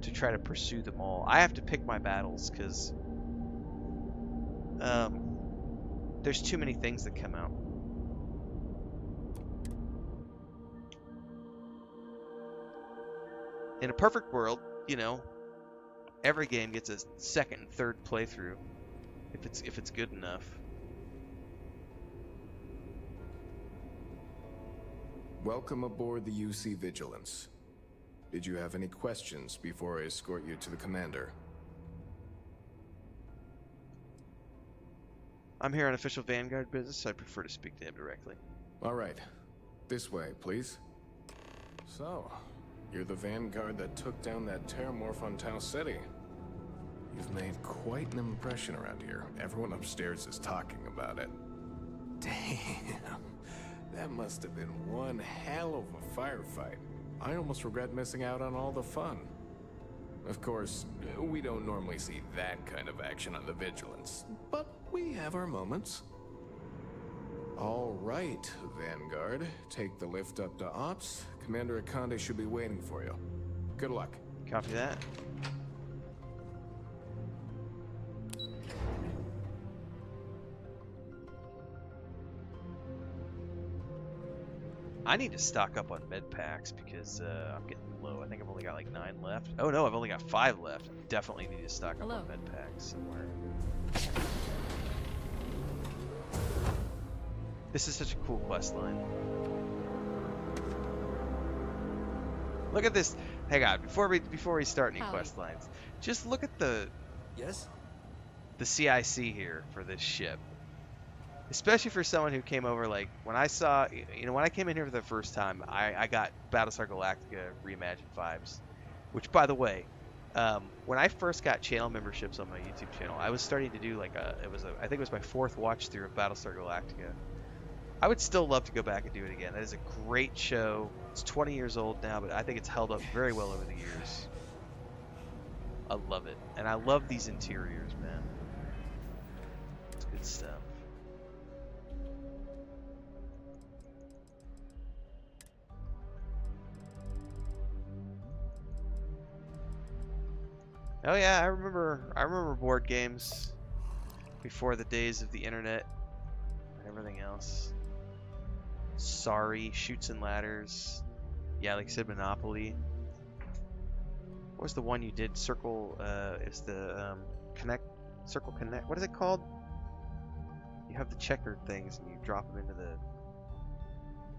to try to pursue them all. I have to pick my battles because there's too many things that come out. In a perfect world, you know, every game gets a second and third playthrough if it's good enough. Welcome aboard the UC Vigilance. Did you have any questions before I escort you to the commander? I'm here on official Vanguard business, so I prefer to speak to him directly. All right. This way, please. So, you're the Vanguard that took down that terramorph on Tau City. You've made quite an impression around here. Everyone upstairs is talking about it. Damn. That must have been one hell of a firefight. I almost regret missing out on all the fun. Of course, we don't normally see that kind of action on the Vigilance, but we have our moments. All right, Vanguard. Take the lift up to Ops. Commander Akande should be waiting for you. Good luck. Copy that. I need to stock up on med packs because I'm getting low. I think I've only got like 9 left. Oh no, I've only got 5 left. I definitely need to stock up on med packs somewhere. This is such a cool quest line. Look at this. Hang on, before we start any quest lines, just look at the CIC here for this ship. Especially for someone who came over, like, when I saw, you know, when I came in here for the first time, I got Battlestar Galactica Reimagined vibes. Which, by the way, when I first got channel memberships on my YouTube channel, I was starting to do, like, I think it was my 4th watch through of Battlestar Galactica. I would still love to go back and do it again. That is a great show. It's 20 years old now, but I think it's held up very well over the years. I love it. And I love these interiors, man. It's good stuff. Oh yeah, I remember board games before the days of the internet and everything else. Sorry, Chutes and Ladders. Yeah, like I said, Monopoly. What was the one you did? Circle, it's the Circle Connect. What is it called? You have the checkered things and you drop them into the.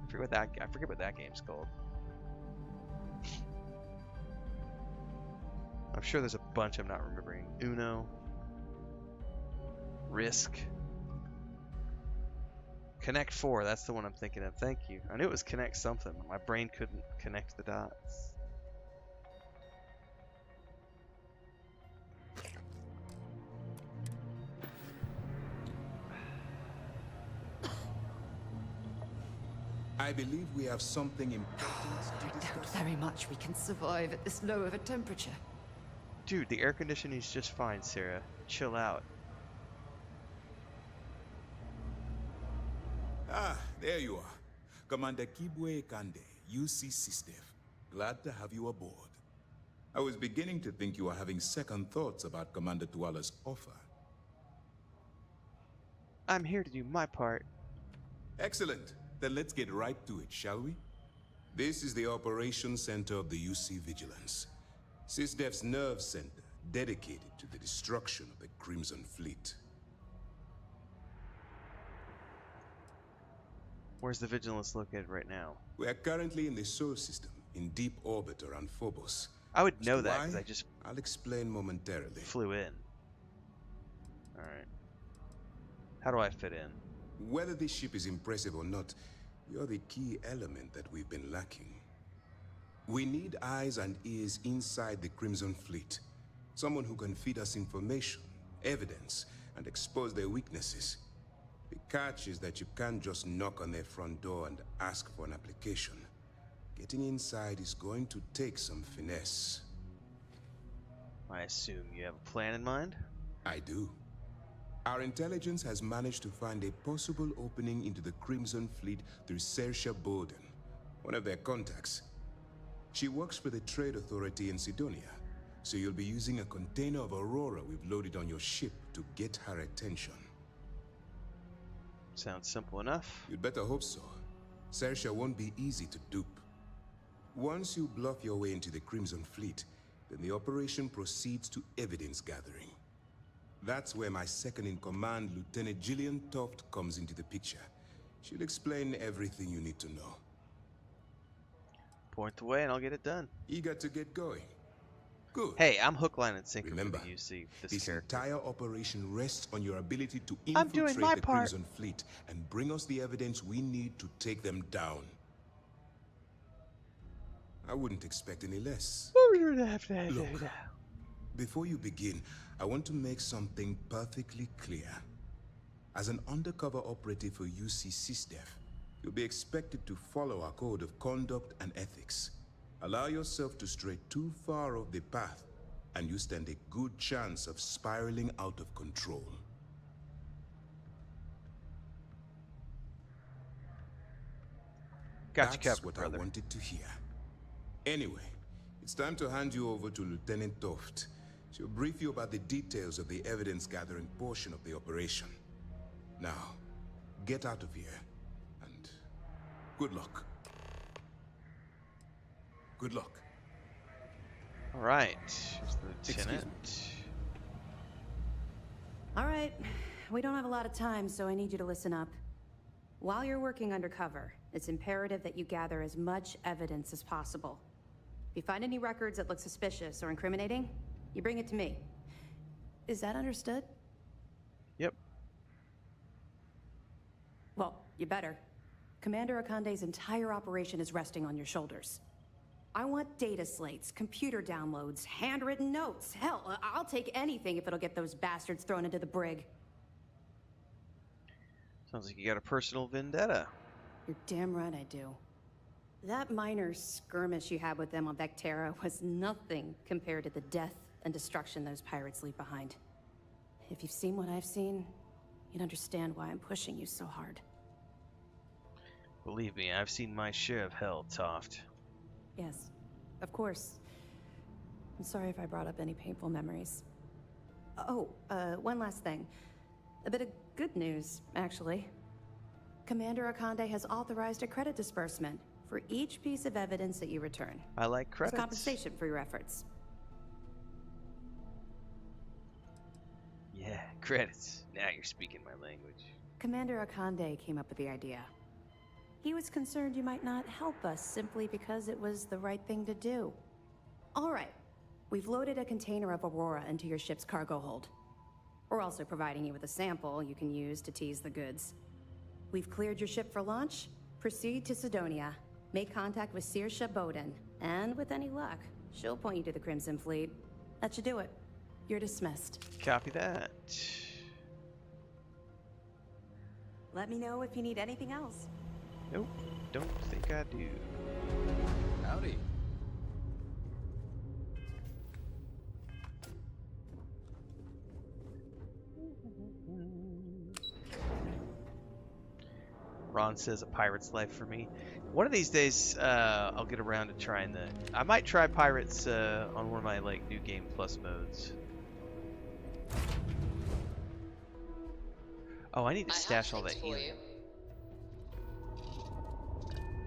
I forget what that game's called. I'm sure there's a bunch I'm not remembering. Uno. Risk. Connect 4, that's the one I'm thinking of. Thank you. I knew it was Connect something. My brain couldn't connect the dots. I believe we have something important to I discuss. doubt very much we can survive at this low of a temperature. Dude, the air conditioning is just fine, Sarah. Chill out. Ah, there you are. Commander Kibwe Kande, UC SysDev. Glad to have you aboard. I was beginning to think you were having second thoughts about Commander Tuala's offer. I'm here to do my part. Excellent. Then let's get right to it, shall we? This is the operations center of the UC Vigilance. SysDev's nerve center, dedicated to the destruction of the Crimson Fleet. Where's the Vigilance located right now? We are currently in the Sol system, in deep orbit around Phobos. I would know that because I just I'll explain momentarily. Flew in. Alright. How do I fit in? Whether this ship is impressive or not, you're the key element that we've been lacking. We need eyes and ears inside the Crimson Fleet. Someone who can feed us information, evidence, and expose their weaknesses. The catch is that you can't just knock on their front door and ask for an application. Getting inside is going to take some finesse. I assume you have a plan in mind? I do. Our intelligence has managed to find a possible opening into the Crimson Fleet through Saoirse Bowden, one of their contacts. She works for the Trade Authority in Sidonia, so you'll be using a container of Aurora we've loaded on your ship to get her attention. Sounds simple enough. You'd better hope so. Saoirse won't be easy to dupe. Once you bluff your way into the Crimson Fleet, then the operation proceeds to evidence gathering. That's where my second-in-command, Lieutenant Gillian Toft, comes into the picture. She'll explain everything you need to know. Point the way and I'll get it done. Eager to get going? Good. Hey, I'm hook, line, and sinker Remember, for the UC. This entire operation rests on your ability to I'm doing infiltrate my the part. Crimson Fleet and bring us the evidence we need to take them down. I wouldn't expect any less. Look, before you begin, I want to make something perfectly clear. As an undercover operative for UC SysDef, you'll be expected to follow our code of conduct and ethics. Allow yourself to stray too far off the path, and you stand a good chance of spiraling out of control. Gotcha, That's Captain what brother. I wanted to hear. Anyway, it's time to hand you over to Lieutenant Toft. She'll brief you about the details of the evidence-gathering portion of the operation. Now, get out of here, and good luck. Good luck. All right, here's the lieutenant. All right, we don't have a lot of time, so I need you to listen up. While you're working undercover, it's imperative that you gather as much evidence as possible. If you find any records that look suspicious or incriminating, you bring it to me. Is that understood? Yep. Well, you better. Commander Akande's entire operation is resting on your shoulders. I want data slates, computer downloads, handwritten notes. Hell, I'll take anything if it'll get those bastards thrown into the brig. Sounds like you got a personal vendetta. You're damn right I do. That minor skirmish you had with them on Vectera was nothing compared to the death and destruction those pirates leave behind. If you've seen what I've seen, you'd understand why I'm pushing you so hard. Believe me, I've seen my share of hell, Toft. Yes, of course. I'm sorry if I brought up any painful memories. Oh, one last thing. A bit of good news, actually. Commander Akande has authorized a credit disbursement for each piece of evidence that you return. I like credits. It's compensation for your efforts. Yeah, credits. Now you're speaking my language. Commander Akande came up with the idea. He was concerned you might not help us simply because it was the right thing to do. All right, we've loaded a container of Aurora into your ship's cargo hold. We're also providing you with a sample you can use to tease the goods. We've cleared your ship for launch. Proceed to Sidonia. Make contact with Saoirse Bowden. And with any luck, she'll point you to the Crimson Fleet. That should do it. You're dismissed. Copy that. Let me know if you need anything else. Nope, don't think I do. Howdy. Ron says a pirate's life for me. One of these days, I'll get around to trying the. I might try pirates on one of my like new game plus modes. Oh, I need to stash all that helium.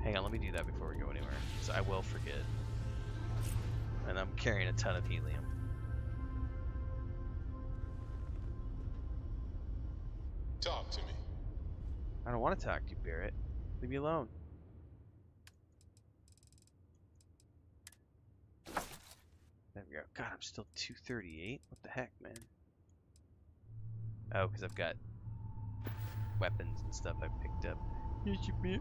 Hang on, let me do that before we go anywhere, so I will forget. And I'm carrying a ton of helium. Talk to me. I don't want to talk to you, Barrett. Leave me alone. There we go. God, I'm still 238? What the heck, man? Oh, because I've got weapons and stuff I picked up. Excuse me.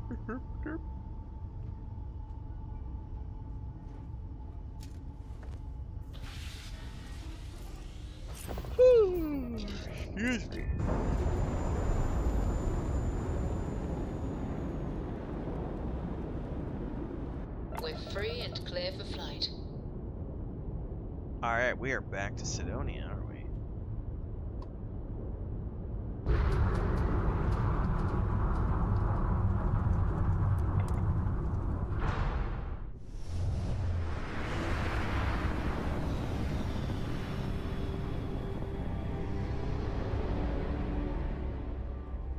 We're free and clear for flight. Alright, we are back to Sidonia, aren't we?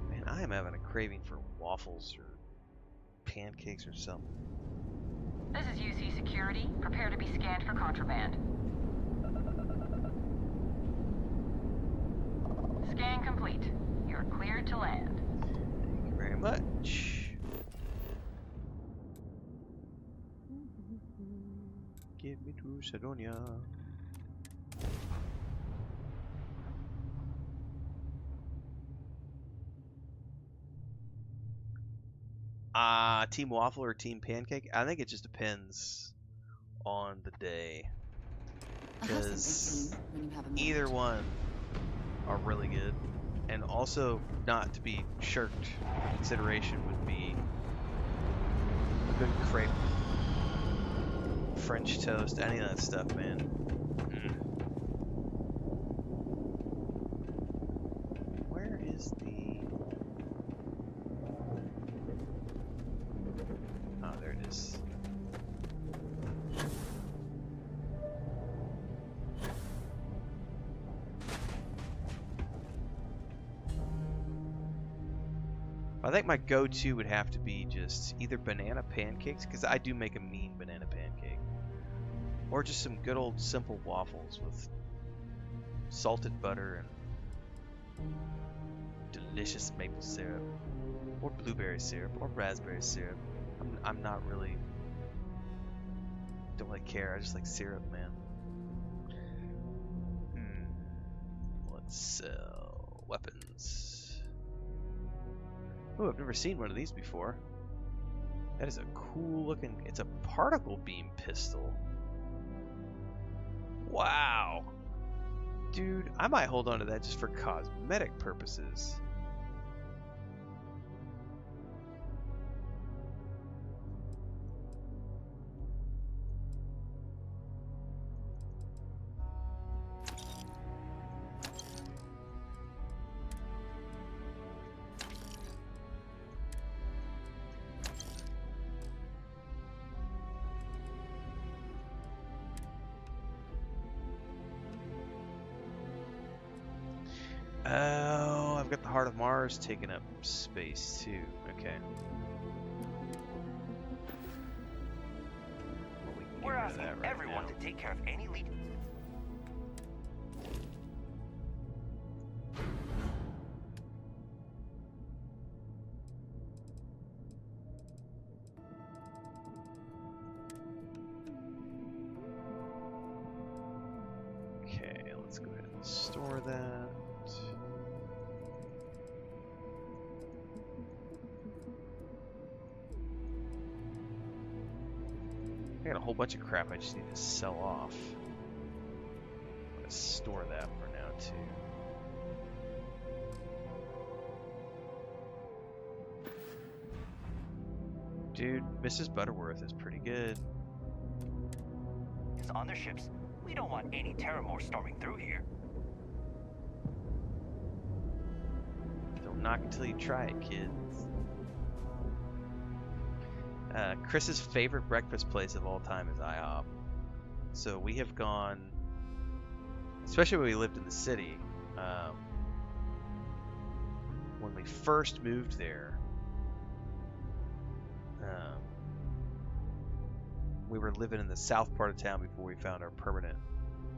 Man, I am having a craving for waffles or pancakes or something. This is UC Security. Prepare to be scanned for contraband. Scan complete. You're cleared to land. Thank you very much. Give me to Sidonia. Team Waffle or Team Pancake? I think it just depends on the day. Because either one are really good. And also, not to be shirked consideration would be a good crepe, French toast, any of that stuff, man. Where is the... Oh, there it is. I think my go-to would have to be just either banana pancakes, because I do make a mean banana pancake, or just some good old simple waffles with salted butter and delicious maple syrup, or blueberry syrup, or raspberry syrup. I'm not really, don't really care. I just like syrup, man. Let's sell weapons. Oh, I've never seen one of these before. That is a cool looking, it's a particle beam pistol. Wow. Dude, I might hold on to that just for cosmetic purposes. Oh, I've got the Heart of Mars taking up space too. Okay. Well, we can We're get rid of asking that right everyone now. to take care of any lead. Okay, let's go ahead and store that. I got a whole bunch of crap I just need to sell off. I'm gonna store that for now too. Dude, Mrs. Butterworth is pretty good. On their ships. We don't want any Terramore storming through here. Don't knock until you try it, kids. Chris's favorite breakfast place of all time is IHOP. So we have gone, especially when we lived in the city, when we first moved there, we were living in the south part of town before we found our permanent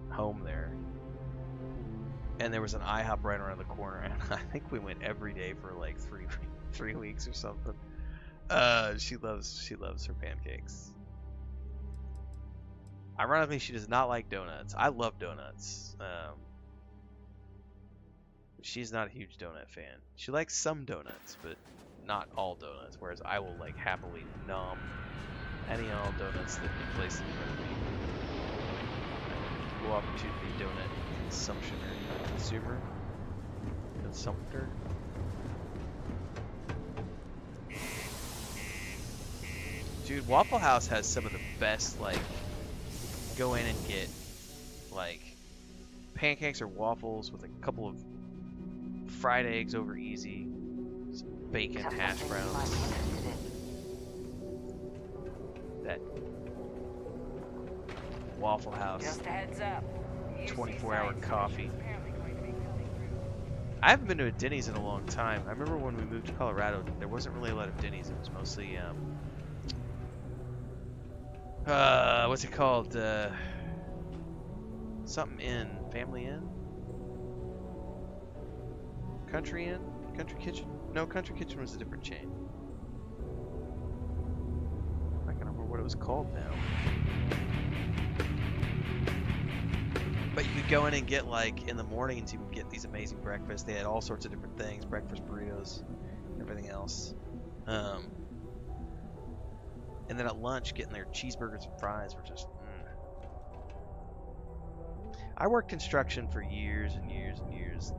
home there. And there was an IHOP right around the corner, and I think we went every day for like three weeks or something. She loves her pancakes. Ironically, she does not like donuts. I love donuts. She's not a huge donut fan. She likes some donuts, but not all donuts. Whereas I will like happily nom any and all donuts that be placed in front of me. Equal opportunity donut consumption or consumer consumptor. Dude, Waffle House has some of the best, like, go in and get, like, pancakes or waffles with a couple of fried eggs over easy, some bacon hash browns. That Waffle House Just a heads up. 24-hour coffee. I haven't been to a Denny's in a long time. I remember when we moved to Colorado, there wasn't really a lot of Denny's. It was mostly What's it called? Something Inn, Family Inn, Country Inn, Country Kitchen. No, Country Kitchen was a different chain. I can't remember what it was called now. But you could go in and get, like, in the mornings, you would get these amazing breakfasts. They had all sorts of different things, breakfast burritos, everything else. And then at lunch, getting their cheeseburgers and fries were just, I worked construction for years and years and years.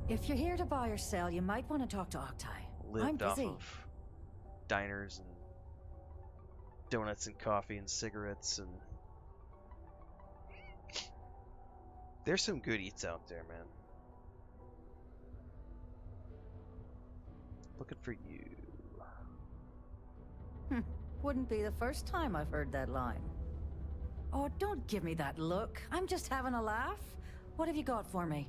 If you're here to buy or sell, you might want to talk to Octai. Lived off of diners and donuts and coffee and cigarettes, and there's some good eats out there, man. Looking for you. Wouldn't be the first time I've heard that line. Oh, don't give me that look. I'm just having a laugh. What have you got for me?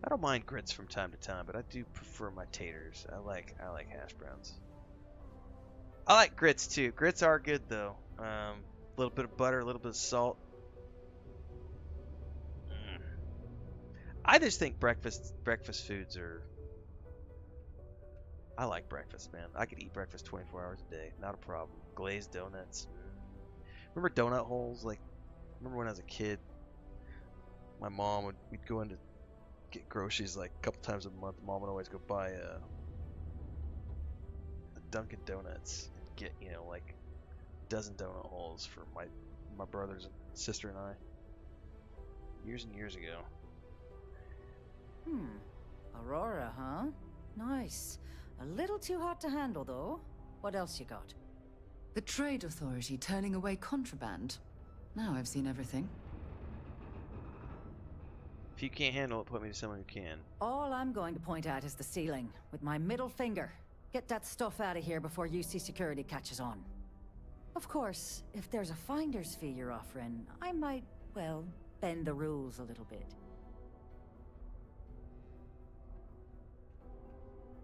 I don't mind grits from time to time, but I do prefer my taters. I like hash browns. I like grits too. Grits are good though. A little bit of butter, a little bit of salt. I just think breakfast foods are. I like breakfast, man. I could eat breakfast 24 hours a day, not a problem. Glazed donuts. Remember donut holes? Like, remember when I was a kid, my mom we'd go in to get groceries like a couple times a month. Mom would always go buy a Dunkin' Donuts and get, you know, like a dozen donut holes for my brothers and sister and I. Years and years ago. Aurora, huh? Nice. A little too hot to handle, though. What else you got? The Trade Authority turning away contraband. Now I've seen everything. If you can't handle it, put me to someone who can. All I'm going to point at is the ceiling, with my middle finger. Get that stuff out of here before UC security catches on. Of course, if there's a finder's fee you're offering, I might, well, bend the rules a little bit.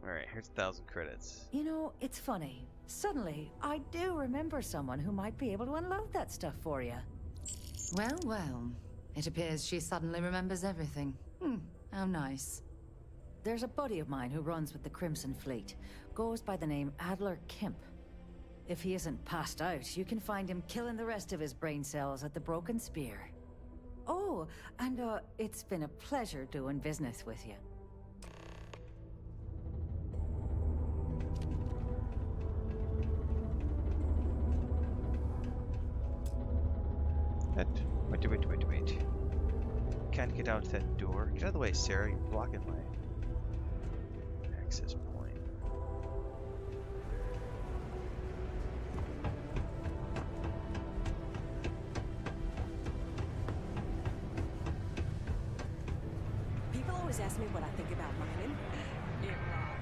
Alright, here's 1,000 credits. You know, it's funny. Suddenly, I do remember someone who might be able to unload that stuff for you. Well, well. It appears she suddenly remembers everything. How nice. There's a buddy of mine who runs with the Crimson Fleet. Goes by the name Adler Kemp. If he isn't passed out, you can find him killing the rest of his brain cells at the Broken Spear. Oh, and it's been a pleasure doing business with you. Wait. Can't get out that door. Get out of the way, Sarah. You're blocking my access point. People always ask me what I think about mining.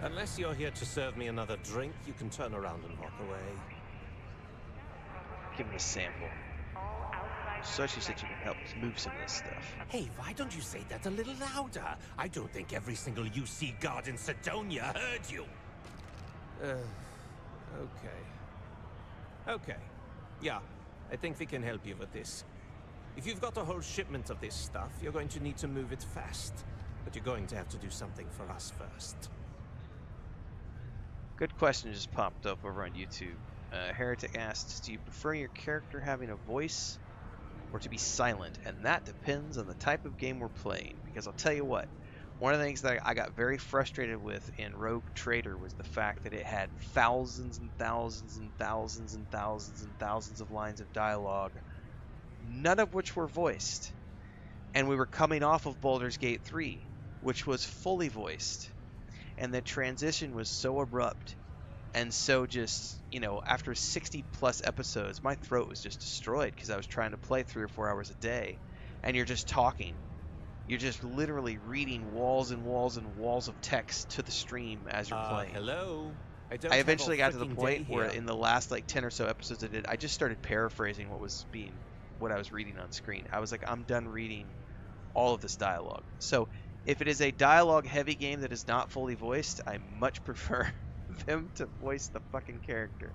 Unless you're here to serve me another drink, you can turn around and walk away. Give me a sample. So she said you can help us move some of this stuff. Hey, why don't you say that a little louder? I don't think every single UC guard in Sidonia heard you. Okay. Yeah, I think we can help you with this. If you've got a whole shipment of this stuff, you're going to need to move it fast. But you're going to have to do something for us first. Good question just popped up over on YouTube. Heretic asked, do you prefer your character having a voice or to be silent? And that depends on the type of game we're playing. Because I'll tell you what, one of the things that I got very frustrated with in Rogue Trader was the fact that it had thousands and thousands and thousands and thousands and thousands of lines of dialogue, none of which were voiced. And we were coming off of Baldur's Gate 3, which was fully voiced. And the transition was so abrupt. And so just, you know, after 60 plus episodes, my throat was just destroyed because I was trying to play 3 or 4 hours a day. And you're just talking. You're just literally reading walls and walls and walls of text to the stream as you're playing. Hello? I eventually got to the point where in the last like 10 or so episodes I just started paraphrasing what I was reading on screen. I was like, I'm done reading all of this dialogue. So if it is a dialogue heavy game that is not fully voiced, I much prefer them to voice the fucking character.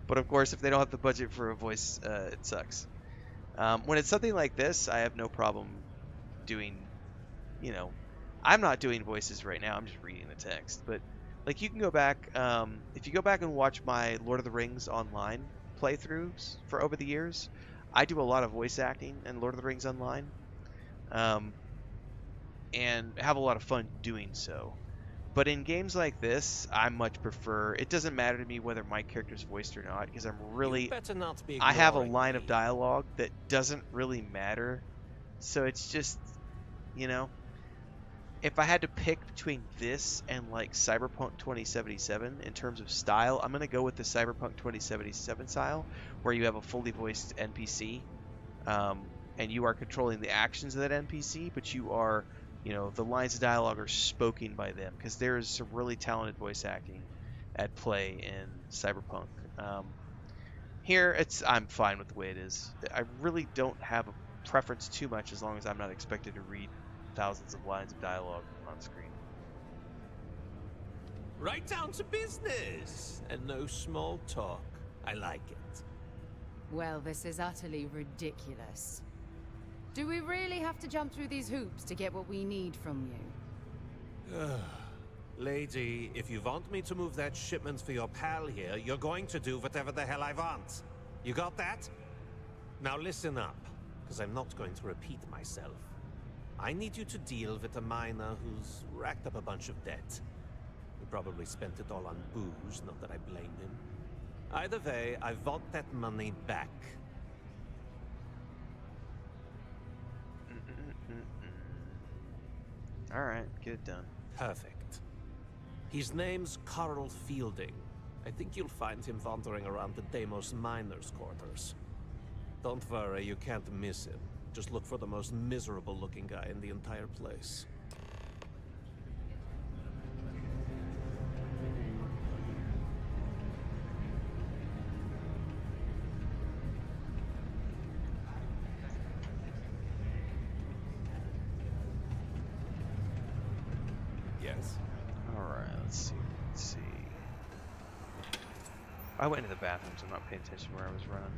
But of course, if they don't have the budget for a voice, it sucks. When it's something like this, I have no problem doing, you know, I'm not doing voices right now. I'm just reading the text. But like, you can go back, if you go back and watch my Lord of the Rings online playthroughs for over the years, I do a lot of voice acting in Lord of the Rings Online, and have a lot of fun doing so. But in games like this, I much prefer, it doesn't matter to me whether my character's voiced or not, because I have a line of dialogue that doesn't really matter. So it's just, you know, if I had to pick between this and like Cyberpunk 2077 in terms of style, I'm going to go with the Cyberpunk 2077 style, where you have a fully voiced NPC, and you are controlling the actions of that NPC, but you are, you know, the lines of dialogue are spoken by them, because there is some really talented voice acting at play in Cyberpunk. Here, I'm fine with the way it is. I really don't have a preference too much, as long as I'm not expected to read thousands of lines of dialogue on screen. Right down to business, and no small talk. I like it. Well, this is utterly ridiculous. Do we really have to jump through these hoops to get what we need from you? Lady, if you want me to move that shipment for your pal here, you're going to do whatever the hell I want. You got that? Now listen up, because I'm not going to repeat myself. I need you to deal with a miner who's racked up a bunch of debt. He probably spent it all on booze, not that I blame him. Either way, I want that money back. Alright, get it done. Perfect. His name's Carl Fielding. I think you'll find him wandering around the Deimos miners' quarters. Don't worry, you can't miss him. Just look for the most miserable-looking guy in the entire place. Yes. Alright, let's see. I went into the bathroom, so I'm not paying attention where I was running.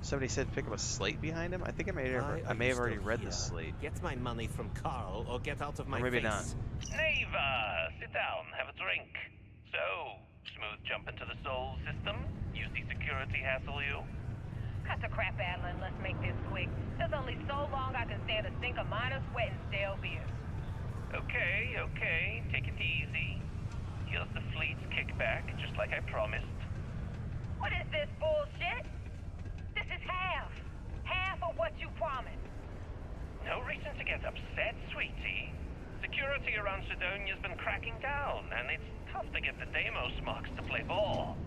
Somebody said pick up a slate behind him. I think I may have already read the slate. Get my money from Carl, or get out of my face. Or maybe not. Neva, sit down, have a drink. So, smooth jump into the soul system? UC security hassle you? Cut the crap, Adler, and let's make this quick. There's only so long I can stand a stink of minor sweat and stale beer. Okay, take it easy. Here's the fleet's kickback, just like I promised. What is this bullshit? This is half of what you promised. No reason to get upset, sweetie. Security around Sidonia's been cracking down, and it's tough to get the Deimos marks to play ball.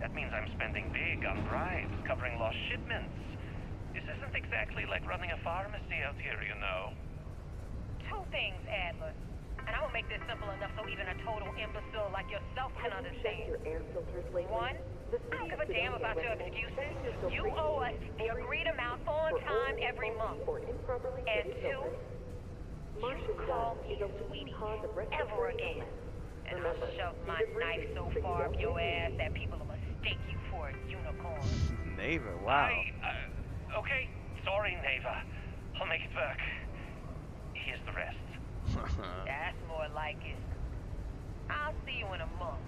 That means I'm spending big on bribes, covering lost shipments. This isn't exactly like running a pharmacy out here, you know. Two things, Adler. And I'm gonna make this simple enough so even a total imbecile like yourself can understand. One, I don't give a damn about your excuses. You owe us the agreed amount on time every month. And two, you call me sweetie ever again. And I'll shove my knife so far up your ass that people will mistake you for a unicorn. Neva, wow. Okay, sorry, Neva. I'll make it work. Here's the rest. That's more like it. I'll see you in a month.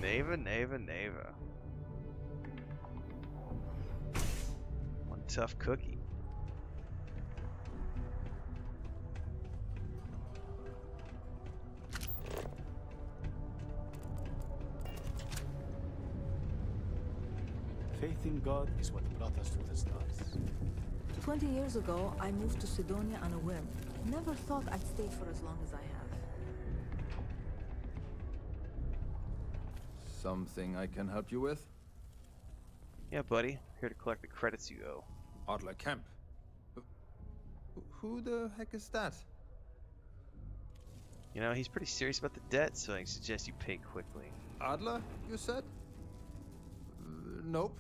Neva. One tough cookie. Faith in God is what brought us to the stars. 20 years ago, I moved to Sidonia on a whim. Never thought I'd stay for as long as I have. Something I can help you with? Yeah, buddy. Here to collect the credits you owe. Adler Kemp. Who the heck is that? You know, he's pretty serious about the debt, so I suggest you pay quickly. Adler, you said? Nope.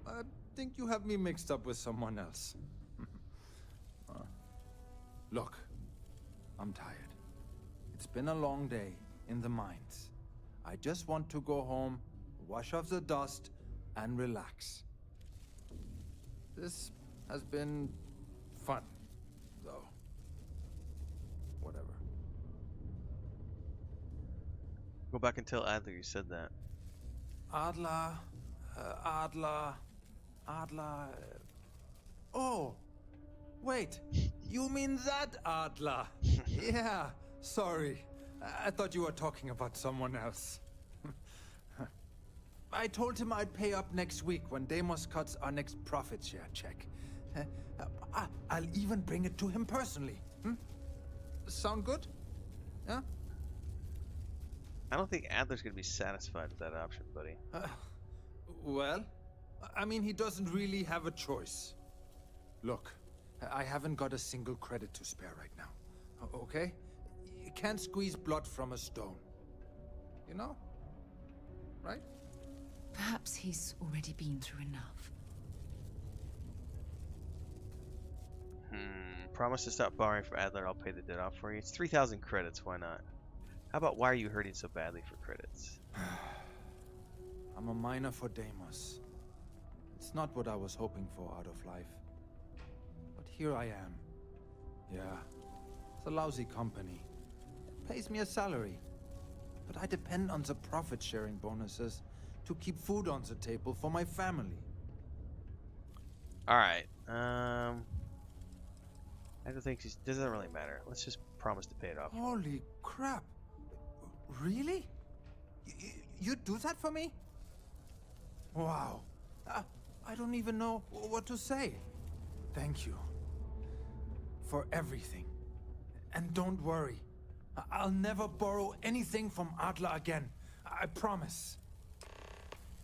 I think you have me mixed up with someone else. Look, I'm tired. It's been a long day in the mines. I just want to go home, wash off the dust, and relax. This has been fun, though. Whatever. Go back and tell Adler you said that. Adler. Oh, wait. You mean that Adler? Yeah, sorry. I thought you were talking about someone else. I told him I'd pay up next week when Deimos cuts our next profit share check. I'll even bring it to him personally. Sound good? Yeah? I don't think Adler's gonna be satisfied with that option, buddy. Well, I mean, he doesn't really have a choice. Look, I haven't got a single credit to spare right now. Okay? You can't squeeze blood from a stone. You know? Right? Perhaps he's already been through enough. Promise to stop borrowing from Adler. I'll pay the debt off for you. It's 3,000 credits. Why not? How about why are you hurting so badly for credits? I'm a miner for Deimos. It's not what I was hoping for out of life. But here I am. Yeah, it's a lousy company. It pays me a salary. But I depend on the profit-sharing bonuses to keep food on the table for my family. Alright, I don't think doesn't really matter. Let's just promise to pay it off. Holy crap. Really? You'd do that for me? Wow. I don't even know what to say. Thank you. For everything. And don't worry. I'll never borrow anything from Adler again. I promise.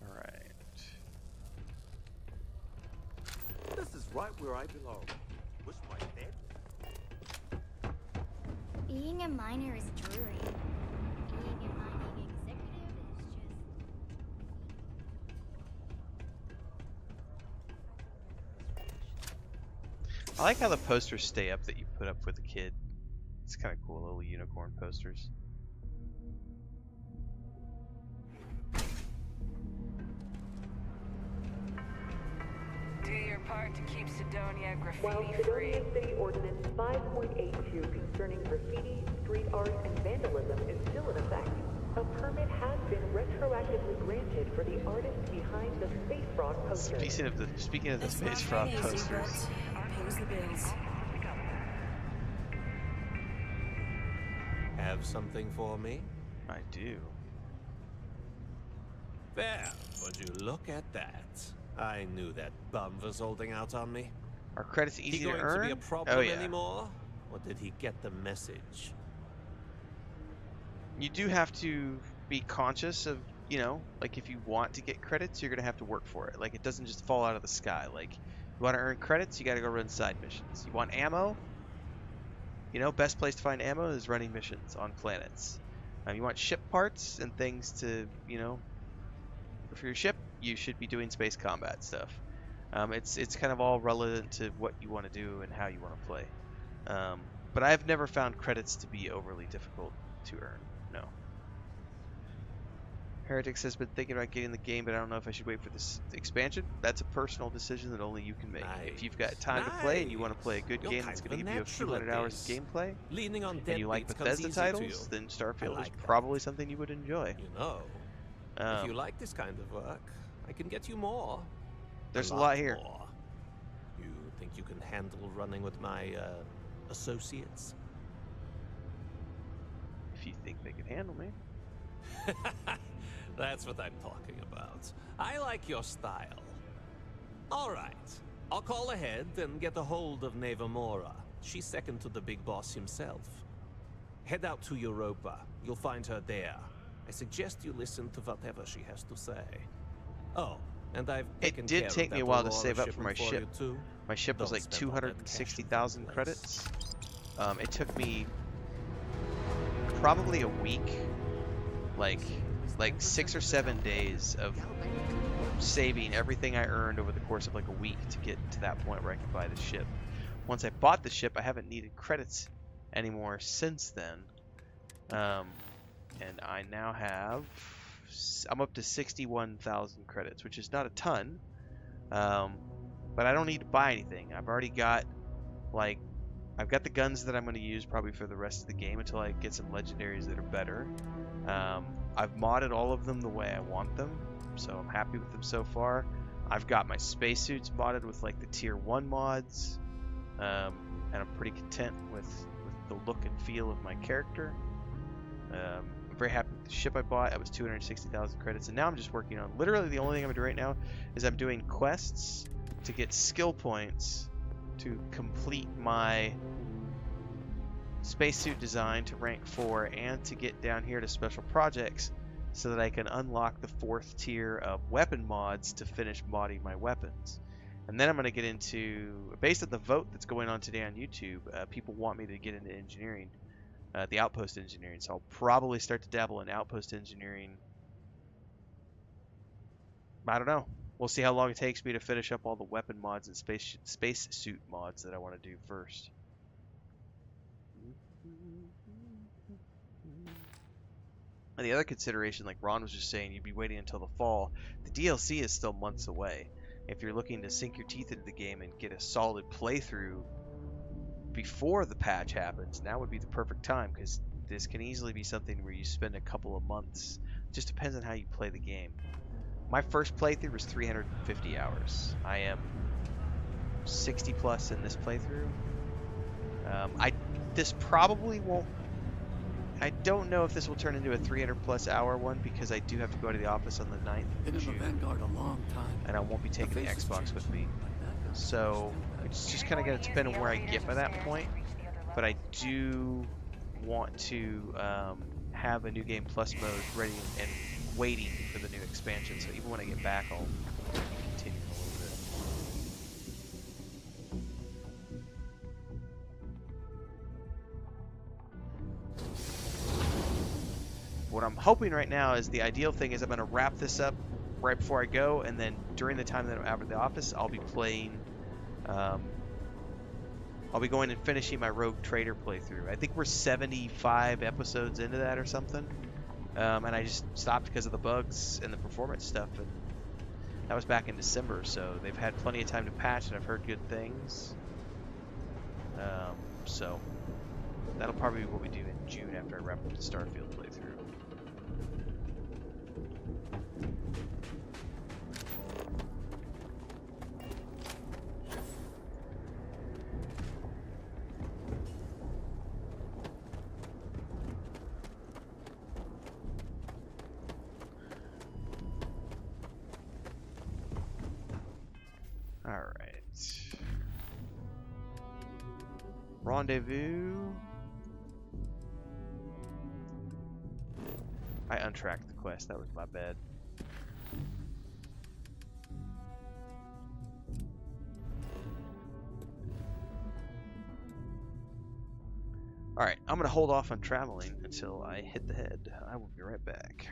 Alright. This is right where I belong. Wish my dad. Being a miner is dreary. Being a mining executive is just... I like how the posters stay up that you put up with the kid. It's kind of cool, little unicorn posters. Do your part to keep Sidonia While graffiti-free. Sidonia City Ordinance 5.82 concerning graffiti, street art, and vandalism is still in effect, a permit has been retroactively granted for the artist behind the Space Frog poster. Speaking of the Space Frog posters. Pays the bills. Have something for me? I do. There, would you look at that? I knew that bum was holding out on me. Are credits easy to earn? He going to be a problem yeah. anymore? Or did he get the message? You do have to be conscious of, you know, like if you want to get credits, you're going to have to work for it. Like it doesn't just fall out of the sky. Like you want to earn credits, you got to go run side missions. You want ammo? You know, best place to find ammo is running missions on planets. You want ship parts and things to, you know, for your ship, you should be doing space combat stuff. It's kind of all relevant to what you want to do and how you want to play. But I've never found credits to be overly difficult to earn. No. Heretic says, been thinking about getting the game, but I don't know if I should wait for this expansion. That's a personal decision that only you can make. Nice. If you've got time to play and you want to play a good game that's going to give you a few hundred hours of gameplay, Leaning on and you like Bethesda titles, then Starfield is probably something you would enjoy. You know, if you like this kind of work, I can get you more. There's a lot here. More. You think you can handle running with my associates? If you think they can handle me. That's what I'm talking about. I like your style. All right. I'll call ahead and get a hold of Neva Mora. She's second to the big boss himself. Head out to Europa. You'll find her there. I suggest you listen to whatever she has to say. Oh, and I've taken care of that. It did take me a while to Aurora save up for my shipment ship. too. My ship was Don't like spend all that cash 260,000 credits. It took me probably a week, like 6 or 7 days of saving everything I earned over the course of like a week to get to that point where I could buy the ship. Once I bought the ship, I haven't needed credits anymore since then. and I now have, I'm up to 61,000 credits, which is not a ton, but I don't need to buy anything. I've already got, like, I've got the guns that I'm going to use probably for the rest of the game until I get some legendaries that are better. I've modded all of them the way I want them, so I'm happy with them so far. I've got my spacesuits modded with like the tier 1 mods, and I'm pretty content with the look and feel of my character. I'm very happy with the ship I bought. That was 260,000 credits, and now I'm just working on, literally the only thing I'm doing right now is I'm doing quests to get skill points to complete my spacesuit design to rank 4 and to get down here to special projects so that I can unlock the 4th tier of weapon mods to finish modding my weapons. And then I'm going to get into, based on the vote that's going on today on YouTube, people want me to get into engineering, the outpost engineering. So I'll probably start to dabble in outpost engineering. I don't know. We'll see how long it takes me to finish up all the weapon mods and spacesuit mods that I want to do first. And the other consideration, like Ron was just saying, you'd be waiting until the fall. The DLC is still months away. If you're looking to sink your teeth into the game and get a solid playthrough before the patch happens, now would be the perfect time, because this can easily be something where you spend a couple of months. It just depends on how you play the game. My first playthrough was 350 hours. I am 60 plus in this playthrough. This probably won't. I don't know if this will turn into a 300 plus hour one, because I do have to go to the office on the 9th Been of in the June, Vanguard a long time. and I won't be taking the Xbox with me. So it's just kind of going to depend on where I get by that point. But I do want to have a New Game Plus mode ready and waiting for the new expansion. So even when I get back, I'll continue a little bit. What I'm hoping right now is, the ideal thing is I'm going to wrap this up right before I go, and then during the time that I'm out of the office, I'll be playing. I'll be going and finishing my Rogue Trader playthrough. I think we're 75 episodes into that or something, and I just stopped because of the bugs and the performance stuff, and that was back in December, so they've had plenty of time to patch, and I've heard good things. So that'll probably be what we do in June after I wrap up the Starfield playthrough. Alright. Rendezvous. I untracked the quest, that was my bad. Alright, I'm gonna hold off on traveling until I hit the head. I will be right back.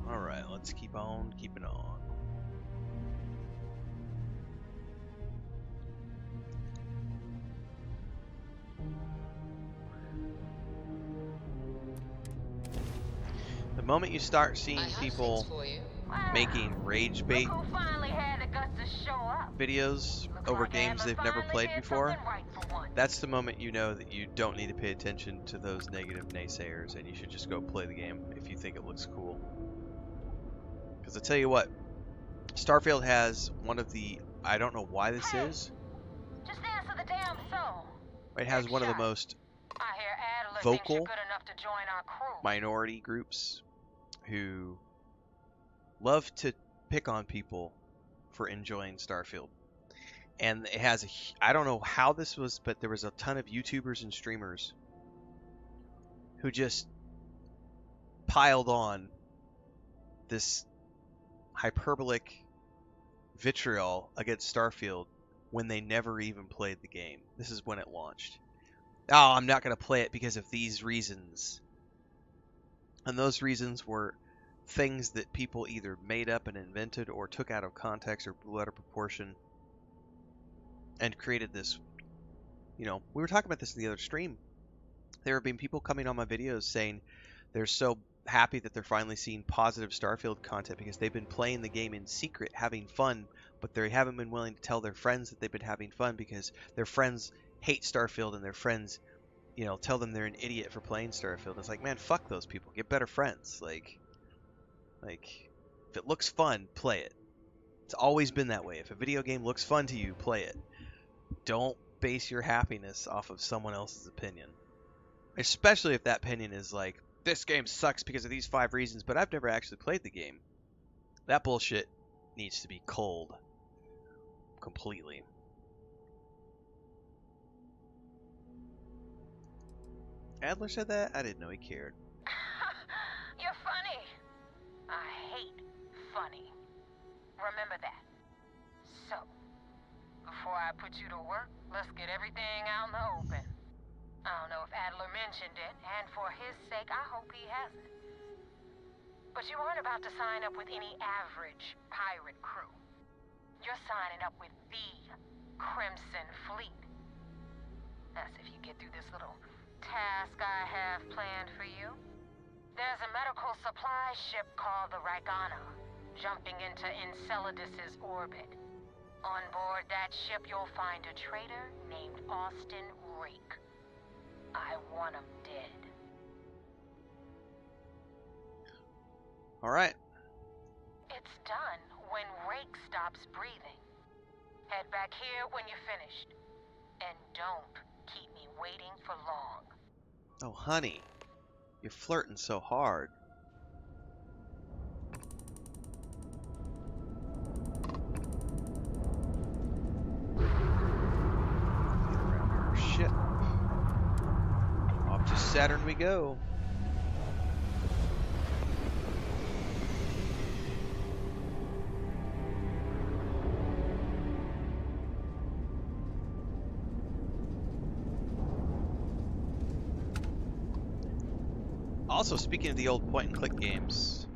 Alright, let's keep on keeping on. The moment you start seeing people making rage bait videos over games they've never played before, that's the moment you know that you don't need to pay attention to those negative naysayers and you should just go play the game if you think it looks cool. Because I tell you what, Starfield has one of the, I don't know why this is, Just answer the damn phone. it has one of the most I hear Adler thinks vocal you're good enough to join our crew. minority groups who love to pick on people for enjoying Starfield. And it has I don't know how this was, but there was a ton of YouTubers and streamers who just piled on this hyperbolic vitriol against Starfield when they never even played the game. This is when it launched. Oh, I'm not going to play it because of these reasons. And those reasons were things that people either made up and invented or took out of context or blew out of proportion and created this, you know, we were talking about this in the other stream. There have been people coming on my videos saying they're so happy that they're finally seeing positive Starfield content because they've been playing the game in secret, having fun, but they haven't been willing to tell their friends that they've been having fun because their friends hate Starfield and their friends, you know, tell them they're an idiot for playing Starfield. It's like, man, fuck those people. Get better friends. Like if it looks fun, play it. It's always been that way. If a video game looks fun to you, play it. Don't base your happiness off of someone else's opinion. Especially if that opinion is like, this game sucks because of these 5 reasons, but I've never actually played the game. That bullshit needs to be cold. Completely. Adler said that? I didn't know he cared. You're funny. I hate funny. Remember that. So, before I put you to work, let's get everything out in the open. I don't know if Adler mentioned it, and for his sake, I hope he hasn't. But you aren't about to sign up with any average pirate crew. You're signing up with the Crimson Fleet. That's if you get through this little task I have planned for you. There's a medical supply ship called the Ragana, jumping into Enceladus's orbit. On board that ship, you'll find a traitor named Austin Rake. I want him dead. Alright. It's done when Rake stops breathing. Head back here when you're finished. And don't keep me waiting for long. Oh, honey. You're flirting so hard. Get around her ship. Off to Saturn we go. Also, speaking of the old point-and-click games,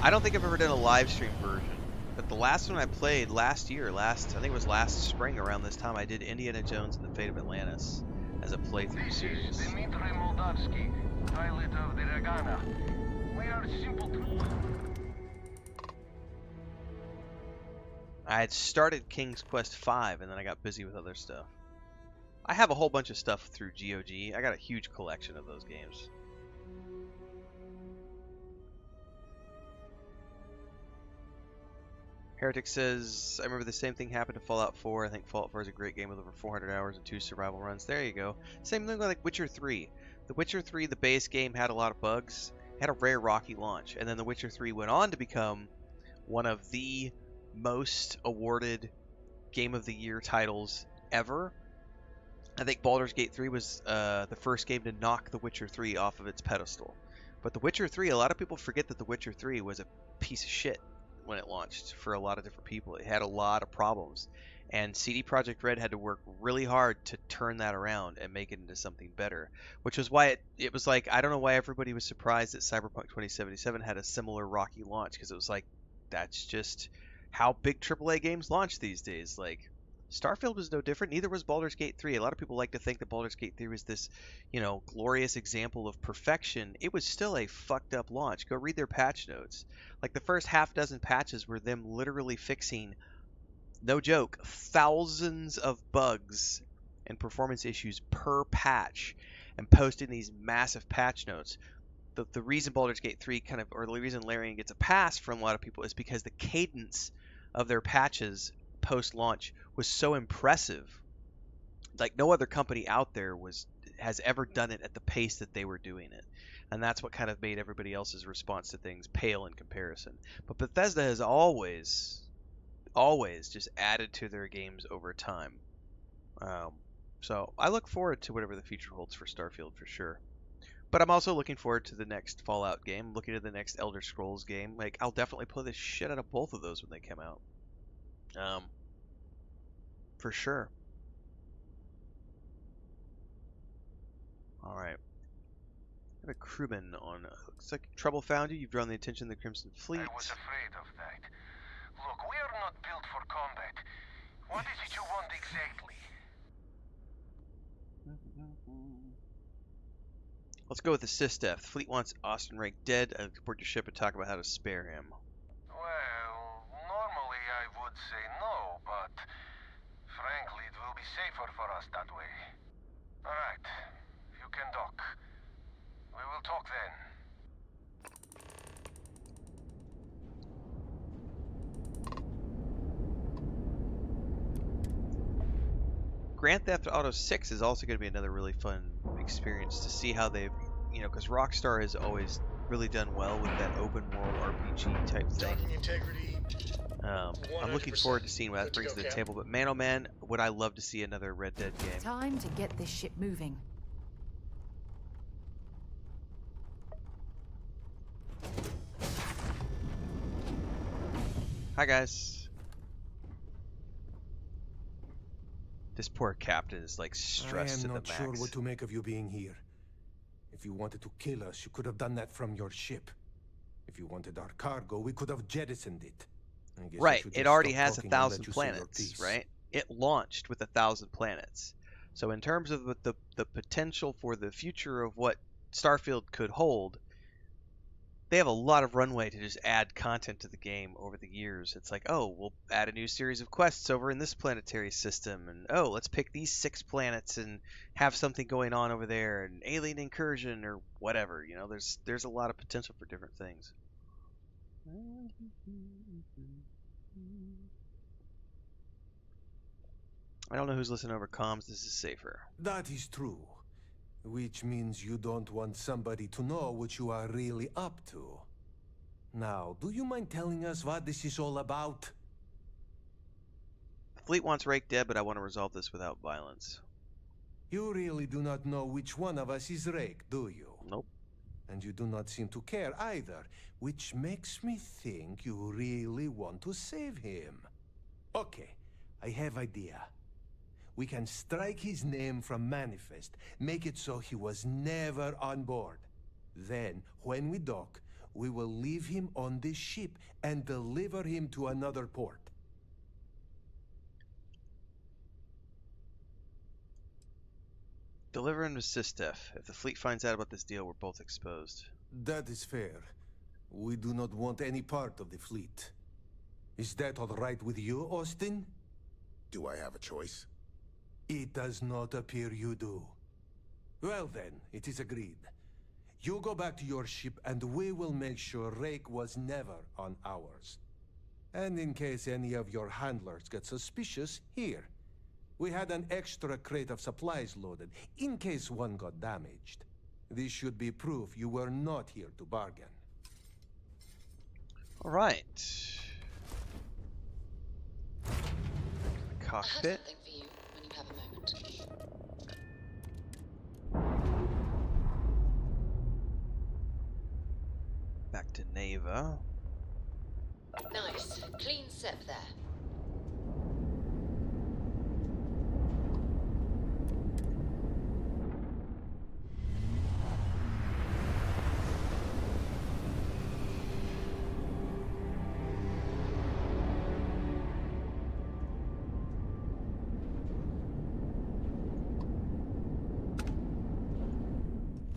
I don't think I've ever done a live stream version, but the last one I played last year, I think it was last spring around this time, I did Indiana Jones and the Fate of Atlantis as a playthrough series. This is Dmitry Moldavsky, pilot of the Ragana. We are simple. I had started King's Quest V, and then I got busy with other stuff. I have a whole bunch of stuff through GOG. I got a huge collection of those games. Heretic says, I remember the same thing happened to Fallout 4. I think Fallout 4 is a great game with over 400 hours and 2 survival runs. There you go. Same thing with like Witcher 3. The Witcher 3, the base game, had a lot of bugs. Had a very rocky launch. And then The Witcher 3 went on to become one of the most awarded Game of the Year titles ever. I think Baldur's Gate 3 was the first game to knock The Witcher 3 off of its pedestal. But The Witcher 3, a lot of people forget that The Witcher 3 was a piece of shit when it launched for a lot of different people. It had a lot of problems. And CD Projekt Red had to work really hard to turn that around and make it into something better. Which was why it was like, I don't know why everybody was surprised that Cyberpunk 2077 had a similar rocky launch. Because it was like, that's just how big AAA games launch these days. Like, Starfield was no different. Neither was Baldur's Gate 3. A lot of people like to think that Baldur's Gate 3 was this, glorious example of perfection. It was still a fucked up launch. Go read their patch notes. Like, the first half dozen patches were them literally fixing, no joke, thousands of bugs and performance issues per patch and posting these massive patch notes. The reason Baldur's Gate 3 or the reason Larian gets a pass from a lot of people is because the cadence of their patches post-launch was so impressive. Like, no other company out there has ever done it at the pace that they were doing it. And that's what kind of made everybody else's response to things pale in comparison. But Bethesda has always just added to their games over time. So I look forward to whatever the future holds for Starfield for sure. But I'm also looking forward to the next Fallout game, looking at the next Elder Scrolls game. Like, I'll definitely play the shit out of both of those when they come out. For sure. Alright. I have a crewman on. Looks like trouble found you. You've drawn the attention of the Crimson Fleet. I was afraid of that. Look, we are not built for combat. What is it you want exactly? Let's go with the Sistef. The fleet wants Austin Rake dead. Report your ship and talk about how to spare him. Well, normally I would say no, but frankly, it will be safer for us that way. Alright, you can dock. We will talk then. Grand Theft Auto 6 is also going to be another really fun experience to see how they've, because Rockstar has always really done well with that open world RPG type thing. I'm looking forward to seeing what that brings to the table, but man oh man, would I love to see another Red Dead game. Time to get this ship moving. Hi guys. This poor captain is like stressed to the max. I am not sure what to make of you being here. If you wanted to kill us, you could have done that from your ship. If you wanted our cargo, we could have jettisoned it. Right, it already has 1,000 planets, right? It launched with 1,000 planets. So in terms of the potential for the future of what Starfield could hold, they have a lot of runway to just add content to the game over the years. It's like, oh, we'll add a new series of quests over in this planetary system, and oh, let's pick these 6 planets and have something going on over there, and alien incursion or whatever. There's a lot of potential for different things. I don't know who's listening over comms. This is safer. That is true. Which means you don't want somebody to know what you are really up to. Now, do you mind telling us what this is all about? The fleet wants Rake dead, but I want to resolve this without violence. You really do not know which one of us is Rake, do you? Nope. And you do not seem to care either, which makes me think you really want to save him. Okay, I have idea. We can strike his name from Manifest, make it so he was never on board. Then, when we dock, we will leave him on this ship and deliver him to another port. Deliver him to Sistef. If the fleet finds out about this deal, we're both exposed. That is fair. We do not want any part of the fleet. Is that all right with you, Austin? Do I have a choice? It does not appear you do. Well then, it is agreed. You go back to your ship and we will make sure Rake was never on ours. And in case any of your handlers get suspicious, here. We had an extra crate of supplies loaded, in case one got damaged. This should be proof you were not here to bargain. Alright. Cockpit. Something for you when you have a moment. Back to Neva. Nice. Clean sep there.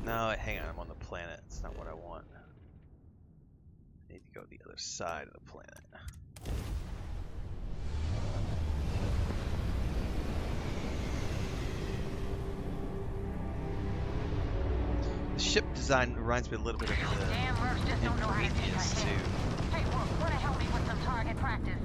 No, hang on, I'm on the planet. It's not what I want. I need to go to the other side of the planet. The ship design reminds me a little bit of the Prometheus too. Hey, wanna help me with some target practice?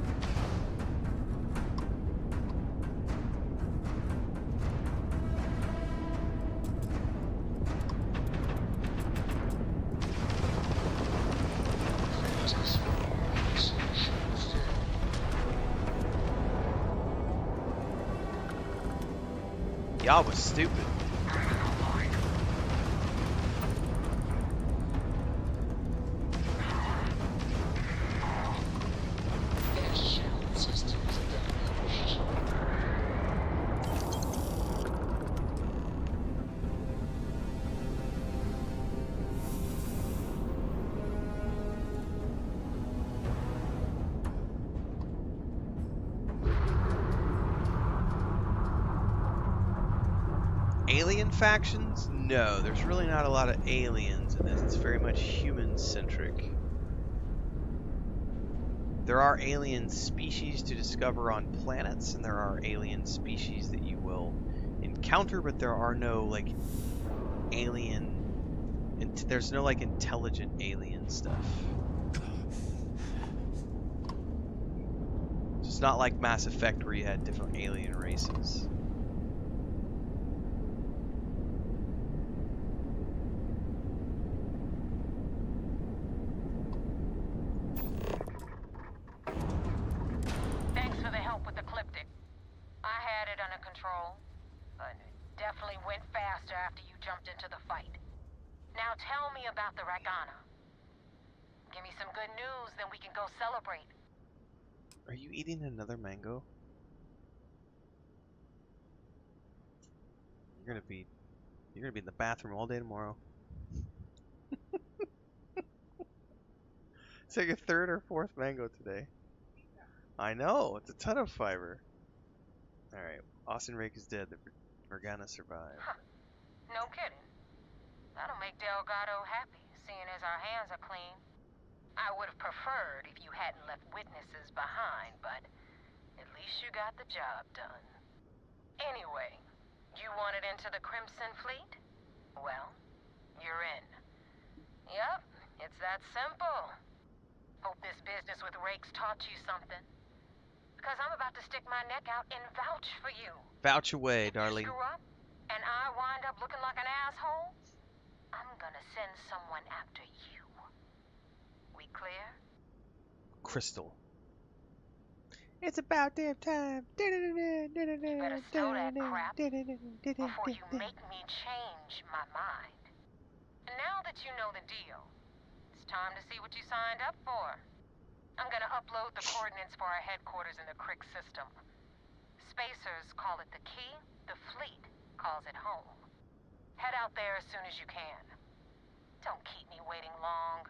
Y'all was stupid. Alien factions? No, there's really not a lot of aliens in this. It's very much human-centric. There are alien species to discover on planets, and there are alien species that you will encounter, but there are no, like, alien... there's no, like, intelligent alien stuff. It's not like Mass Effect where you had different alien races. Into the fight. Now tell me about the Ragana. Give me some good news, then we can go celebrate. Are you eating another mango? You're gonna be in the bathroom all day tomorrow. It's like a third or fourth mango today. I know, it's a ton of fiber. Alright, Austin Rake is dead. The Ragana survived. Huh. No kidding. That'll make Delgado happy, seeing as our hands are clean. I would have preferred if you hadn't left witnesses behind, but at least you got the job done. Anyway, you wanted into the Crimson Fleet? Well, you're in. Yep, it's that simple. Hope this business with Rake's taught you something. Because I'm about to stick my neck out and vouch for you. Vouch away, darling. Screw up, and I wind up looking like an asshole, I'm gonna send someone after you. We clear? Crystal. It's about damn time. You better stow that crap before you make me change my mind. And now that you know the deal, it's time to see what you signed up for. I'm gonna upload the coordinates for our headquarters in the Crick system. Spacers call it the key, the fleet calls it home. Head out there as soon as you can. Don't keep me waiting long.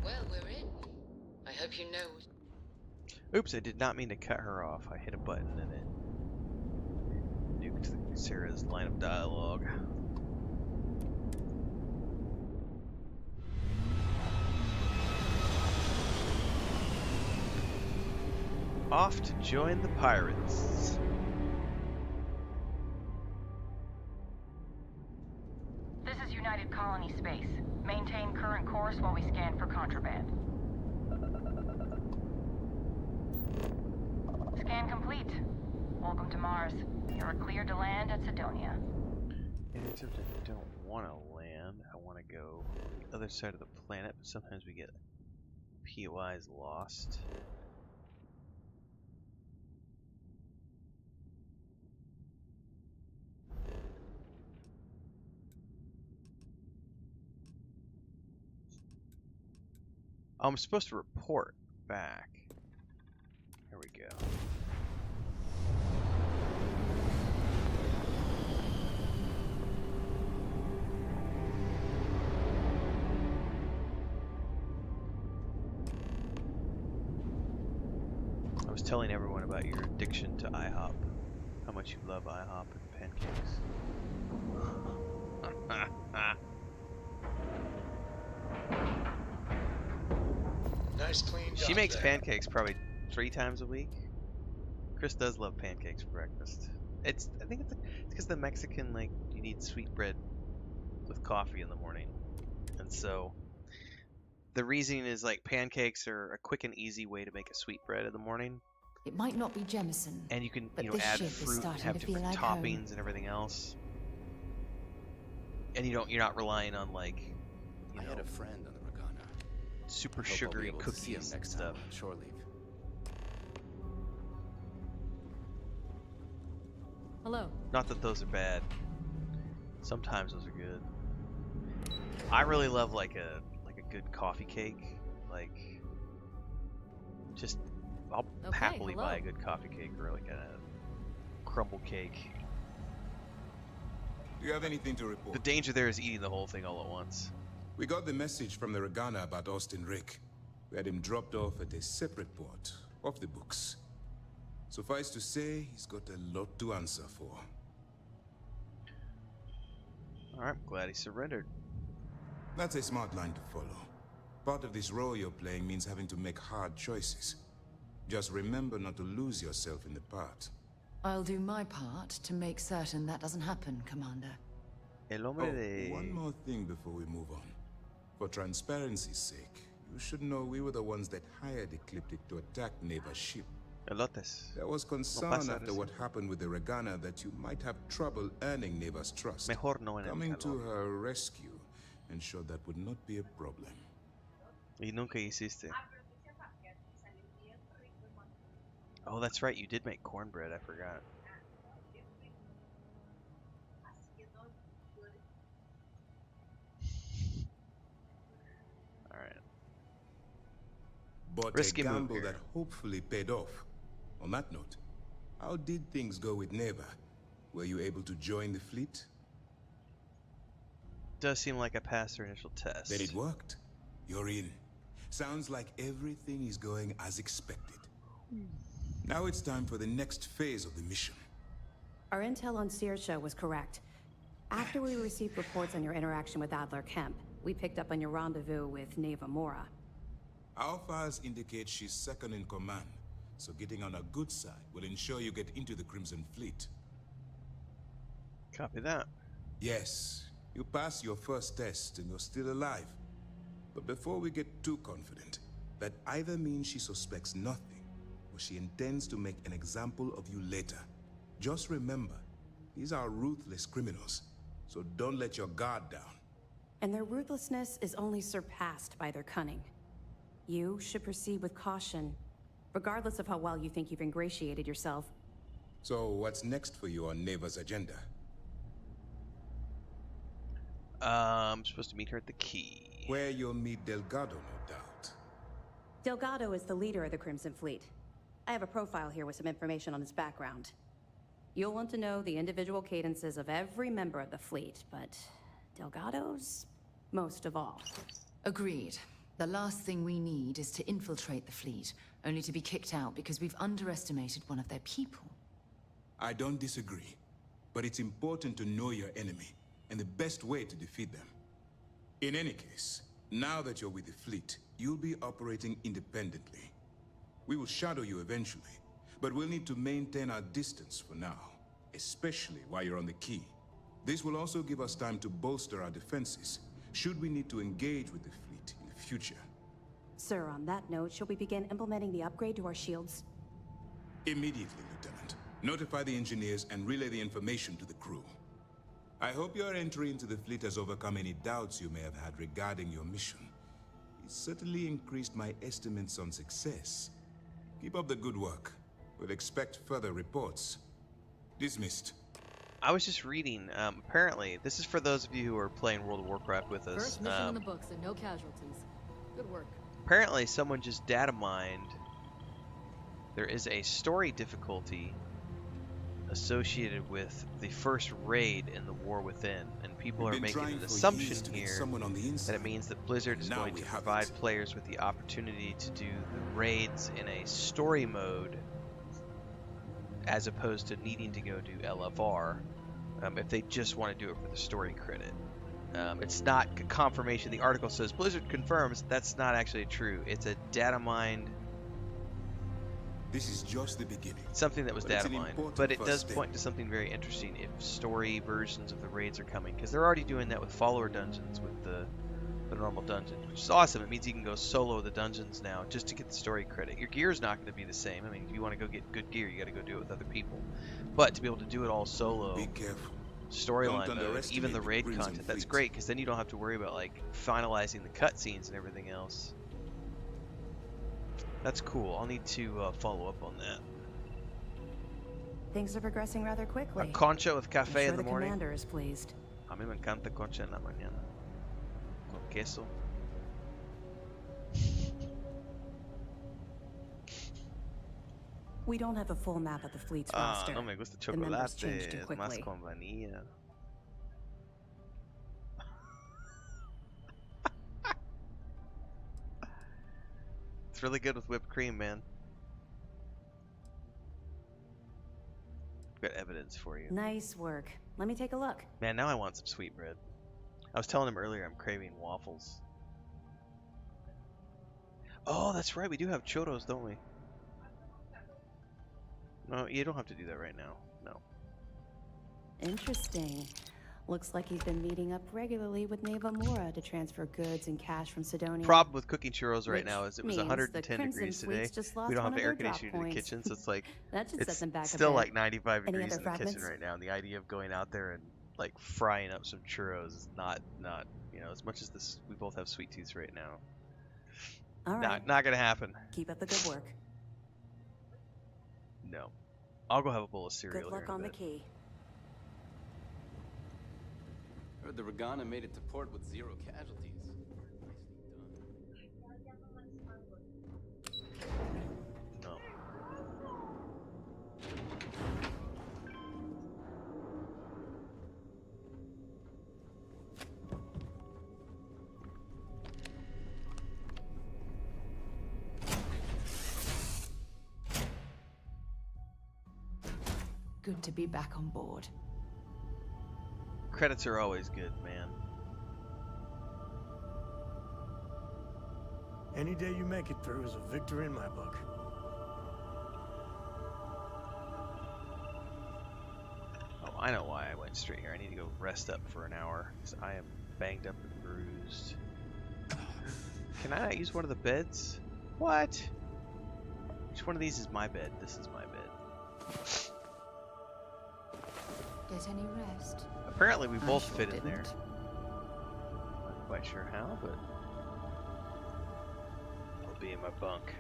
Well, we're in. I hope you know. Oops, I did not mean to cut her off. I hit a button and it nuked Sarah's line of dialogue. Off to join the pirates. This is United Colony Space. Maintain current course while we scan for contraband. Scan complete. Welcome to Mars. You're cleared to land at Sidonia. And except I don't want to land. I want to go on the other side of the planet, but sometimes we get POIs lost. I'm supposed to report back. Here we go. I was telling everyone about your addiction to IHOP. How much you love IHOP and pancakes. Nice clean. She makes pancakes probably 3 times a week. Chris does love pancakes for breakfast. I think it's because the Mexican, like, you need sweet bread with coffee in the morning, and so the reasoning is like pancakes are a quick and easy way to make a sweet bread in the morning. It might not be Jemison, and you can but you know this add ship is fruit, starting have to feel different like home. toppings and everything else, and you're not relying on like I had a friend on the Ragana. super I hope I'll be sugary able to see him cookies and next time stuff. on shore leave. Hello. Not that those are bad. Sometimes those are good. I really love like a good coffee cake. Like, just I'll happily buy a good coffee cake or like a crumble cake. Do you have anything to report? The danger there is eating the whole thing all at once. We got the message from the Ragana about Austin Rick. We had him dropped off at a separate port, off the books. Suffice to say, he's got a lot to answer for. Alright, I'm glad he surrendered. That's a smart line to follow. Part of this role you're playing means having to make hard choices. Just remember not to lose yourself in the part. I'll do my part to make certain that doesn't happen, Commander. One more thing before we move on. For transparency's sake, you should know we were the ones that hired Ecliptic to attack Neva's ship. There was concern after what happened with the Ragana that you might have trouble earning Neva's trust. Coming to her rescue ensured that would not be a problem. Y nunca hiciste. Oh, that's right. You did make cornbread. I forgot. All right. But Risky a gamble move here. that hopefully paid off. On that note, how did things go with Neva? Were you able to join the fleet? Does seem like I passed her initial test. Then it worked. You're in. Sounds like everything is going as expected. Now it's time for the next phase of the mission. Our intel on Saoirse was correct. After we received reports on your interaction with Adler Kemp, we picked up on your rendezvous with Neva Mora. Our files indicate she's second in command, so getting on her good side will ensure you get into the Crimson Fleet. Copy that. Yes, you passed your first test and you're still alive. But before we get too confident, that either means she suspects nothing, or she intends to make an example of you later. Just remember, these are ruthless criminals, so don't let your guard down. And their ruthlessness is only surpassed by their cunning. You should proceed with caution, regardless of how well you think you've ingratiated yourself. So what's next for you on Neva's agenda? I'm supposed to meet her at the quay. Where you'll meet Delgado, no doubt. Delgado is the leader of the Crimson Fleet. I have a profile here with some information on his background. You'll want to know the individual cadences of every member of the fleet, but Delgado's most of all. Agreed. The last thing we need is to infiltrate the fleet, only to be kicked out because we've underestimated one of their people. I don't disagree, but it's important to know your enemy and the best way to defeat them. In any case, now that you're with the fleet, you'll be operating independently. We will shadow you eventually, but we'll need to maintain our distance for now, especially while you're on the quay. This will also give us time to bolster our defenses, should we need to engage with the fleet in the future. Sir, on that note, shall we begin implementing the upgrade to our shields? Immediately, Lieutenant. Notify the engineers and relay the information to the crew. I hope your entry into the fleet has overcome any doubts you may have had regarding your mission. It certainly increased my estimates on success. Keep up the good work. We'll expect further reports. Dismissed. I was just reading, apparently, this is for those of you who are playing World of Warcraft with us. First mission in the books and no casualties. Good work. Apparently someone just data mined. There is a story difficulty associated with the first raid in the War Within, and people are making an assumption here that it means that Blizzard is going to provide players with the opportunity to do the raids in a story mode as opposed to needing to go do LFR if they just want to do it for the story credit. It's not confirmation. The article says Blizzard confirms. That's not actually true. It's a data mined. This is just the beginning. Something that was data mined, but it does point to something very interesting if story versions of the raids are coming, because they're already doing that with follower dungeons, with the normal dungeons, which is awesome. It means you can go solo the dungeons now just to get the story credit. Your gear's not going to be the same. I mean, if you want to go get good gear, you got to go do it with other people. But to be able to do it all solo, be careful. Storyline mode, even the raid content, that's great, because then you don't have to worry about like finalizing the cutscenes and everything else. That's cool. I'll need to follow up on that. Things are progressing rather quickly. A concha with cafe in the morning. The commander is pleased. A mí me encanta concha en la mañana. Con queso. We don't have a full map of the fleet's roster. No me gusta The members change chocolate. too Es quickly. más con vanilla. It's really good with whipped cream, man. I've got evidence for you. Nice work. Let me take a look. Man, now I want some sweetbread. I was telling him earlier I'm craving waffles. Oh, that's right. We do have churros, don't we? No, you don't have to do that right now. No. Interesting. Looks like you've been meeting up regularly with Neva Mora to transfer goods and cash from Sidonia. Problem with cooking churros right Which now is it was means 110 the degrees Crimson today. Fleet's just lost We don't have one the of air their drop conditioner in the points. kitchen, so it's like That should it's set them back a still bit. like 95 Any degrees other in the kitchen fragments? right now. And the idea of going out there and like frying up some churros is not you know, as much as this we both have sweet tooth right now. All right. Not gonna happen. Keep up the good work. No. I'll go have a bowl of cereal. Good luck here in a on the bit. key. Heard the Ragana made it to port with 0 casualties. No. Good to be back on board. Credits are always good, man. Any day you make it through is a victory in my book. Oh, I know why I went straight here. I need to go rest up for an hour because I am banged up and bruised. Can I not use one of the beds? What? Which one of these is my bed? This is my bed. Get any rest? Apparently we both sure fit in didn't. there. Not quite sure how, but I'll be in my bunk.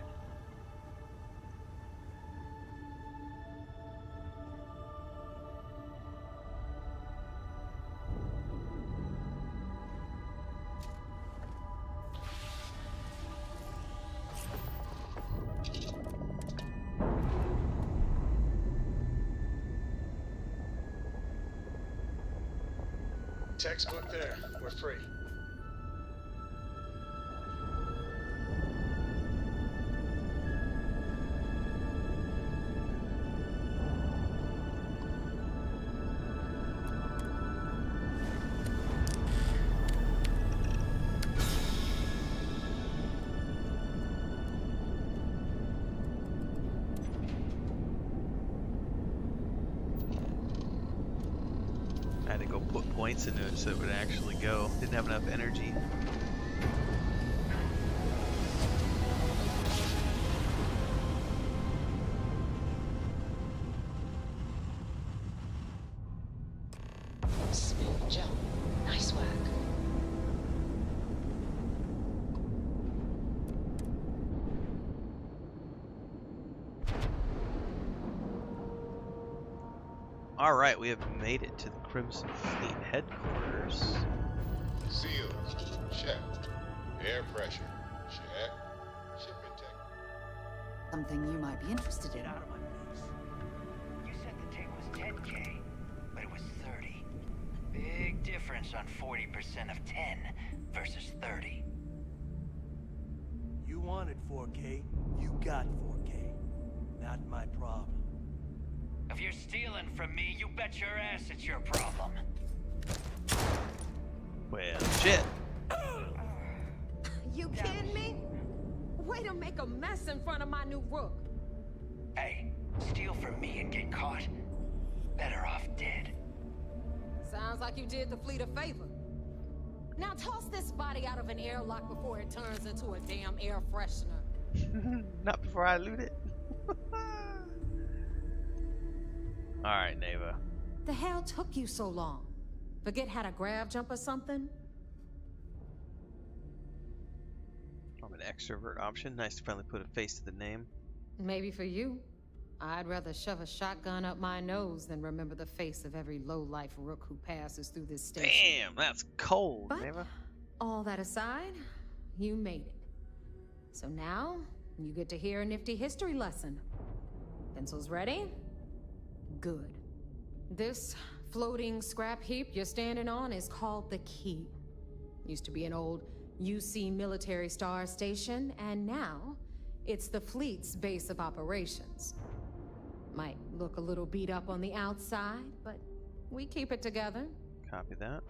Textbook there. We're free. points into it so it would actually go. Didn't have enough energy. Smooth jump. Nice work. Alright, we have made it to the Crimson Fleet headquarters. Seals, check. Air pressure, check. Shipment tech. Something you might be interested in. Out of my face. You said the take was 10K, but it was 30. Big difference on 40% of 10 versus 30. You wanted 4K, you got 4K. Not my problem. If you're stealing from me, you bet your ass it's your problem. Well, shit. You kidding me? Way to make a mess in front of my new rook. Hey, steal from me and get caught. Better off dead. Sounds like you did the fleet a favor. Now toss this body out of an airlock before it turns into a damn air freshener. Not before I loot it. Alright, Neva. The hell took you so long? Forget how to grav jump or something? I'm an extrovert option. Nice to finally put a face to the name. Maybe for you. I'd rather shove a shotgun up my nose than remember the face of every low-life rook who passes through this station. Damn, that's cold, But Neva. all that aside, you made it. So now, you get to hear a nifty history lesson. Pencils ready? Good. This floating scrap heap you're standing on is called the Key. Used to be an old UC military star station, and now it's the fleet's base of operations. Might look a little beat up on the outside, but we keep it together. Copy that.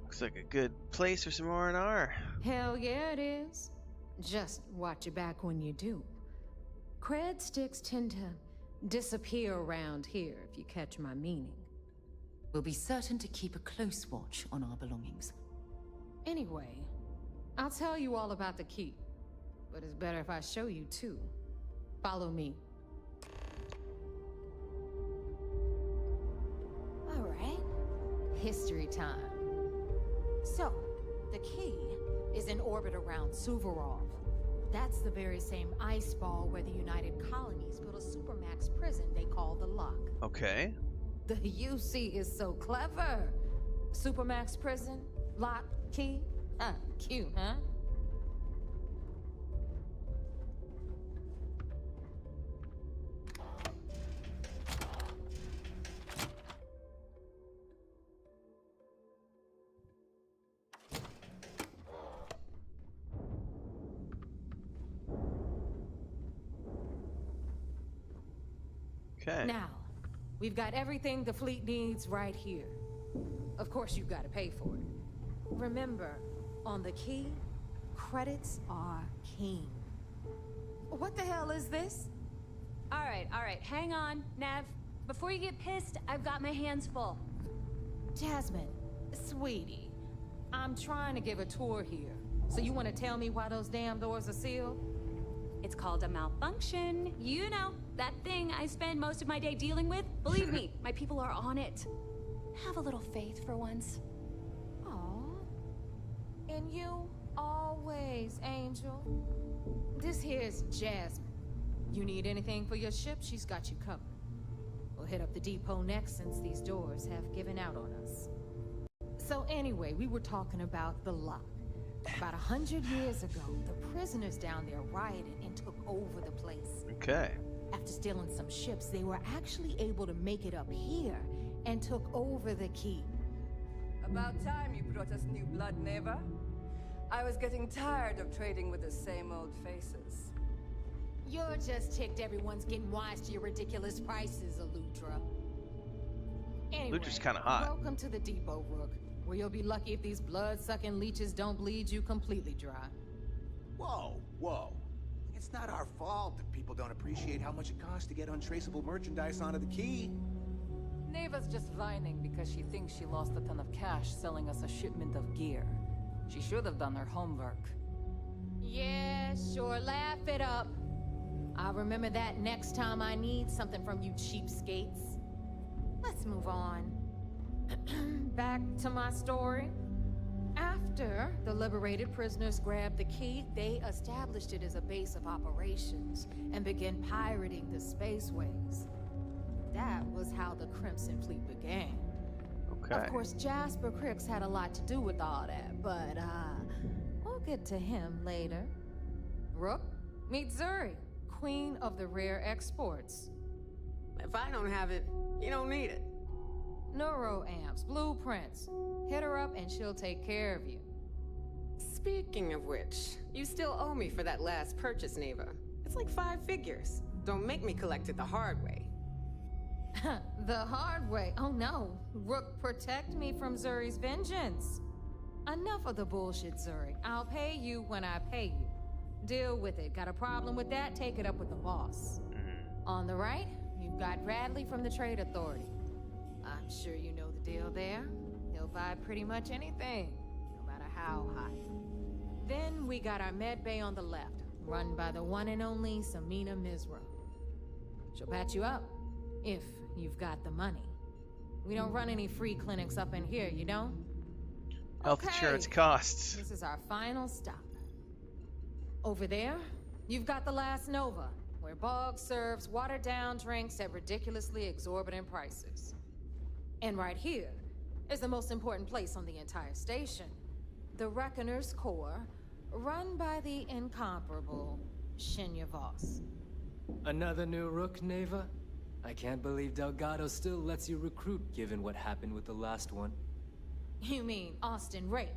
Looks like a good place for some R&R. Hell yeah, it is. Just watch your back when you do. Cred sticks tend to disappear around here, if you catch my meaning. We'll be certain to keep a close watch on our belongings. Anyway, I'll tell you all about the Key. But it's better if I show you too. Follow me. All right. History time. So, the Key is in orbit around Suvorov. That's the very same ice ball where the United Colonies built a supermax prison they call the Lock. Okay. The UC is so clever. Supermax prison, Lock, Key. Cute, huh? Okay. Now, we've got everything the fleet needs right here. Of course, you've got to pay for it. Remember, on the Key, credits are king. What the hell is this? All right, hang on, Nev. Before you get pissed, I've got my hands full. Jasmine, sweetie, I'm trying to give a tour here. So you want to tell me why those damn doors are sealed? It's called a malfunction. You know, that thing I spend most of my day dealing with. Believe me, my people are on it. Have a little faith for once. Aw. And you always, Angel. This here's Jasmine. You need anything for your ship, she's got you covered. We'll hit up the depot next since these doors have given out on us. So anyway, we were talking about the Lock. About 100 years ago, the prisoners down there rioted and took over the place. Okay. After stealing some ships, they were actually able to make it up here and took over the Key. About time you brought us new blood, Neva. I was getting tired of trading with the same old faces. You're just ticked everyone's getting wise to your ridiculous prices, Aludra. Anyway, Ludra's kind of hot. Welcome to the depot, Rook, where you'll be lucky if these blood-sucking leeches don't bleed you completely dry. Whoa, whoa. It's not our fault that people don't appreciate how much it costs to get untraceable merchandise onto the Key. Neva's just whining because she thinks she lost a ton of cash selling us a shipment of gear. She should have done her homework. Yeah, sure, laugh it up. I'll remember that next time I need something from you cheapskates. Let's move on. Back to my story. After the liberated prisoners grabbed the key, they established it as a base of operations and began pirating the spaceways. That was how the Crimson Fleet began. Okay. Of course, Jasper Cricks had a lot to do with all that, but we'll get to him later. Rook, meet Zuri, queen of the rare exports. If I don't have it, you don't need it. Neuroamps, blueprints. Hit her up and she'll take care of you. Speaking of which, you still owe me for that last purchase, Neva. It's like 5 figures. Don't make me collect it the hard way. The hard way? Oh no. Rook, protect me from Zuri's vengeance. Enough of the bullshit, Zuri. I'll pay you when I pay you. Deal with it. Got a problem with that? Take it up with the boss. On the right, you've got Bradley from the Trade Authority. I'm sure you know the deal there. He'll buy pretty much anything, no matter how high. Then we got our med bay on the left, run by the one and only Samina Mizra. She'll patch you up, if you've got the money. We don't run any free clinics up in here, you know? Health insurance costs. This is our final stop. Over there, you've got the Last Nova, where Bog serves watered-down drinks at ridiculously exorbitant prices. And right here is the most important place on the entire station. The Reckoner's Core, run by the incomparable Shinya Voss. Another new Rook, Neva? I can't believe Delgado still lets you recruit, given what happened with the last one. You mean Austin Rape?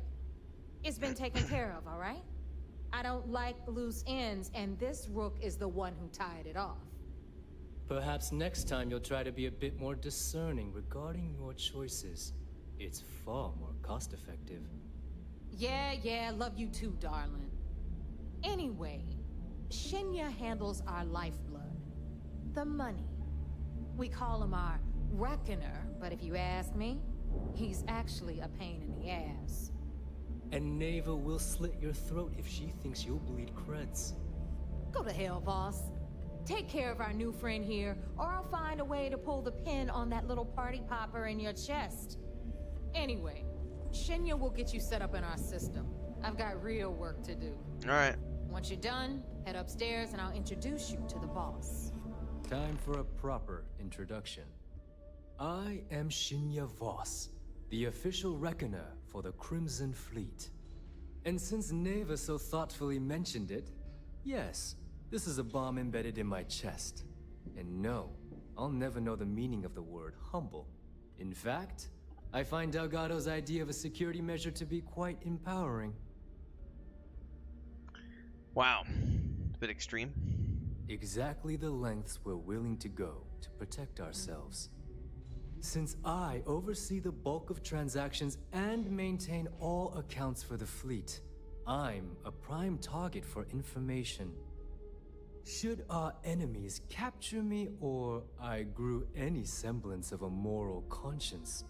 It's been taken care of, all right? I don't like loose ends, and this Rook is the one who tied it off. Perhaps next time you'll try to be a bit more discerning regarding your choices. It's far more cost-effective. Yeah, love you too, darling. Anyway, Shinya handles our lifeblood. The money. We call him our Reckoner, but if you ask me, he's actually a pain in the ass. And Neva will slit your throat if she thinks you'll bleed creds. Go to hell, boss. Take care of our new friend here, or I'll find a way to pull the pin on that little party popper in your chest. Anyway, Shinya will get you set up in our system. I've got real work to do. Alright. Once you're done, head upstairs and I'll introduce you to the boss. Time for a proper introduction. I am Shinya Voss, the official reckoner for the Crimson Fleet. And since Neva so thoughtfully mentioned it, yes, this is a bomb embedded in my chest. And no, I'll never know the meaning of the word humble. In fact, I find Delgado's idea of a security measure to be quite empowering. Wow. It's a bit extreme. Exactly the lengths we're willing to go to protect ourselves. Since I oversee the bulk of transactions and maintain all accounts for the fleet, I'm a prime target for information. Should our enemies capture me, or I grew any semblance of a moral conscience,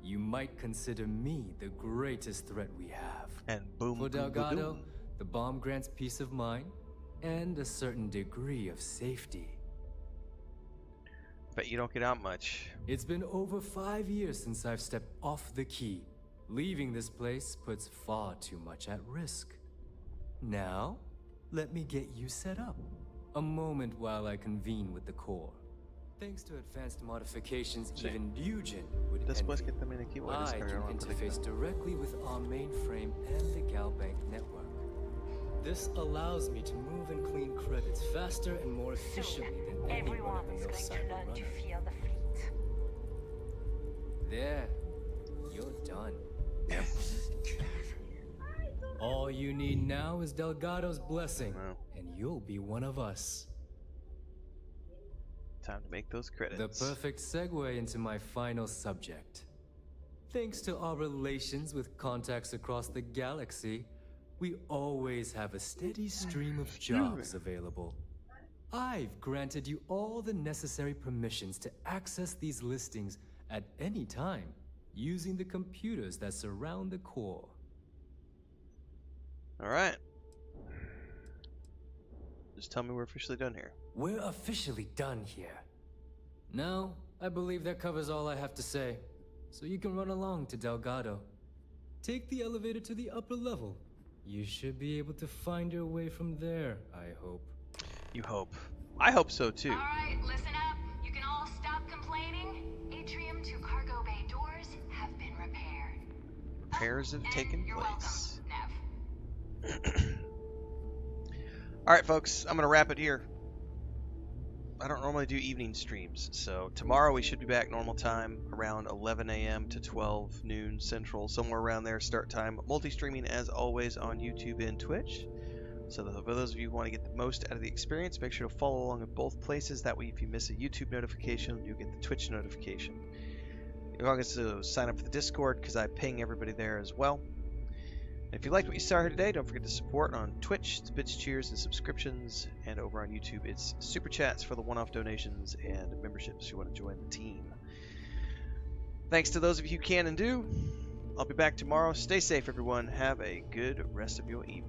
you might consider me the greatest threat we have. And boom, for boom, Delgado, boom, boom. the bomb grants peace of mind and a certain degree of safety. Bet you don't get out much. It's been over 5 years since I've stepped off the key. Leaving this place puts far too much at risk. Now, let me get you set up. A moment while I convene with the core. Thanks to advanced modifications, even Bugin would Después envy. que termine aquí, voy a I descargar can una interface película. directly with our mainframe and the Galbank network. This allows me to move and clean credits faster and more efficiently than any run-of-the-mill cyber runner. Feel the fleet. There, you're done. All you need now is Delgado's blessing, and you'll be one of us. Time to make those credits. The perfect segue into my final subject. Thanks to our relations with contacts across the galaxy, we always have a steady stream of jobs available. I've granted you all the necessary permissions to access these listings at any time, using the computers that surround the core. Alright. Just tell me we're officially done here. We're officially done here. Now, I believe that covers all I have to say. So you can run along to Delgado. Take the elevator to the upper level. You should be able to find your way from there, I hope. You hope. I hope so too. Alright, listen up. You can all stop complaining. Atrium to cargo bay doors have been repaired. Repairs have taken place. Welcome, Nev. Alright folks, I'm going to wrap it here. I don't normally do evening streams, so tomorrow we should be back normal time around 11 a.m. to 12 noon Central, somewhere around there start time. Multi-streaming as always on YouTube and Twitch. So for those of you who want to get the most out of the experience, make sure to follow along in both places. That way if you miss a YouTube notification, you get the Twitch notification. You're going to sign up for the Discord because I ping everybody there as well. If you liked what you saw here today, don't forget to support on Twitch. It's bits, cheers, and subscriptions. And over on YouTube, it's super chats for the one-off donations and memberships if you want to join the team. Thanks to those of you who can and do. I'll be back tomorrow. Stay safe, everyone. Have a good rest of your evening.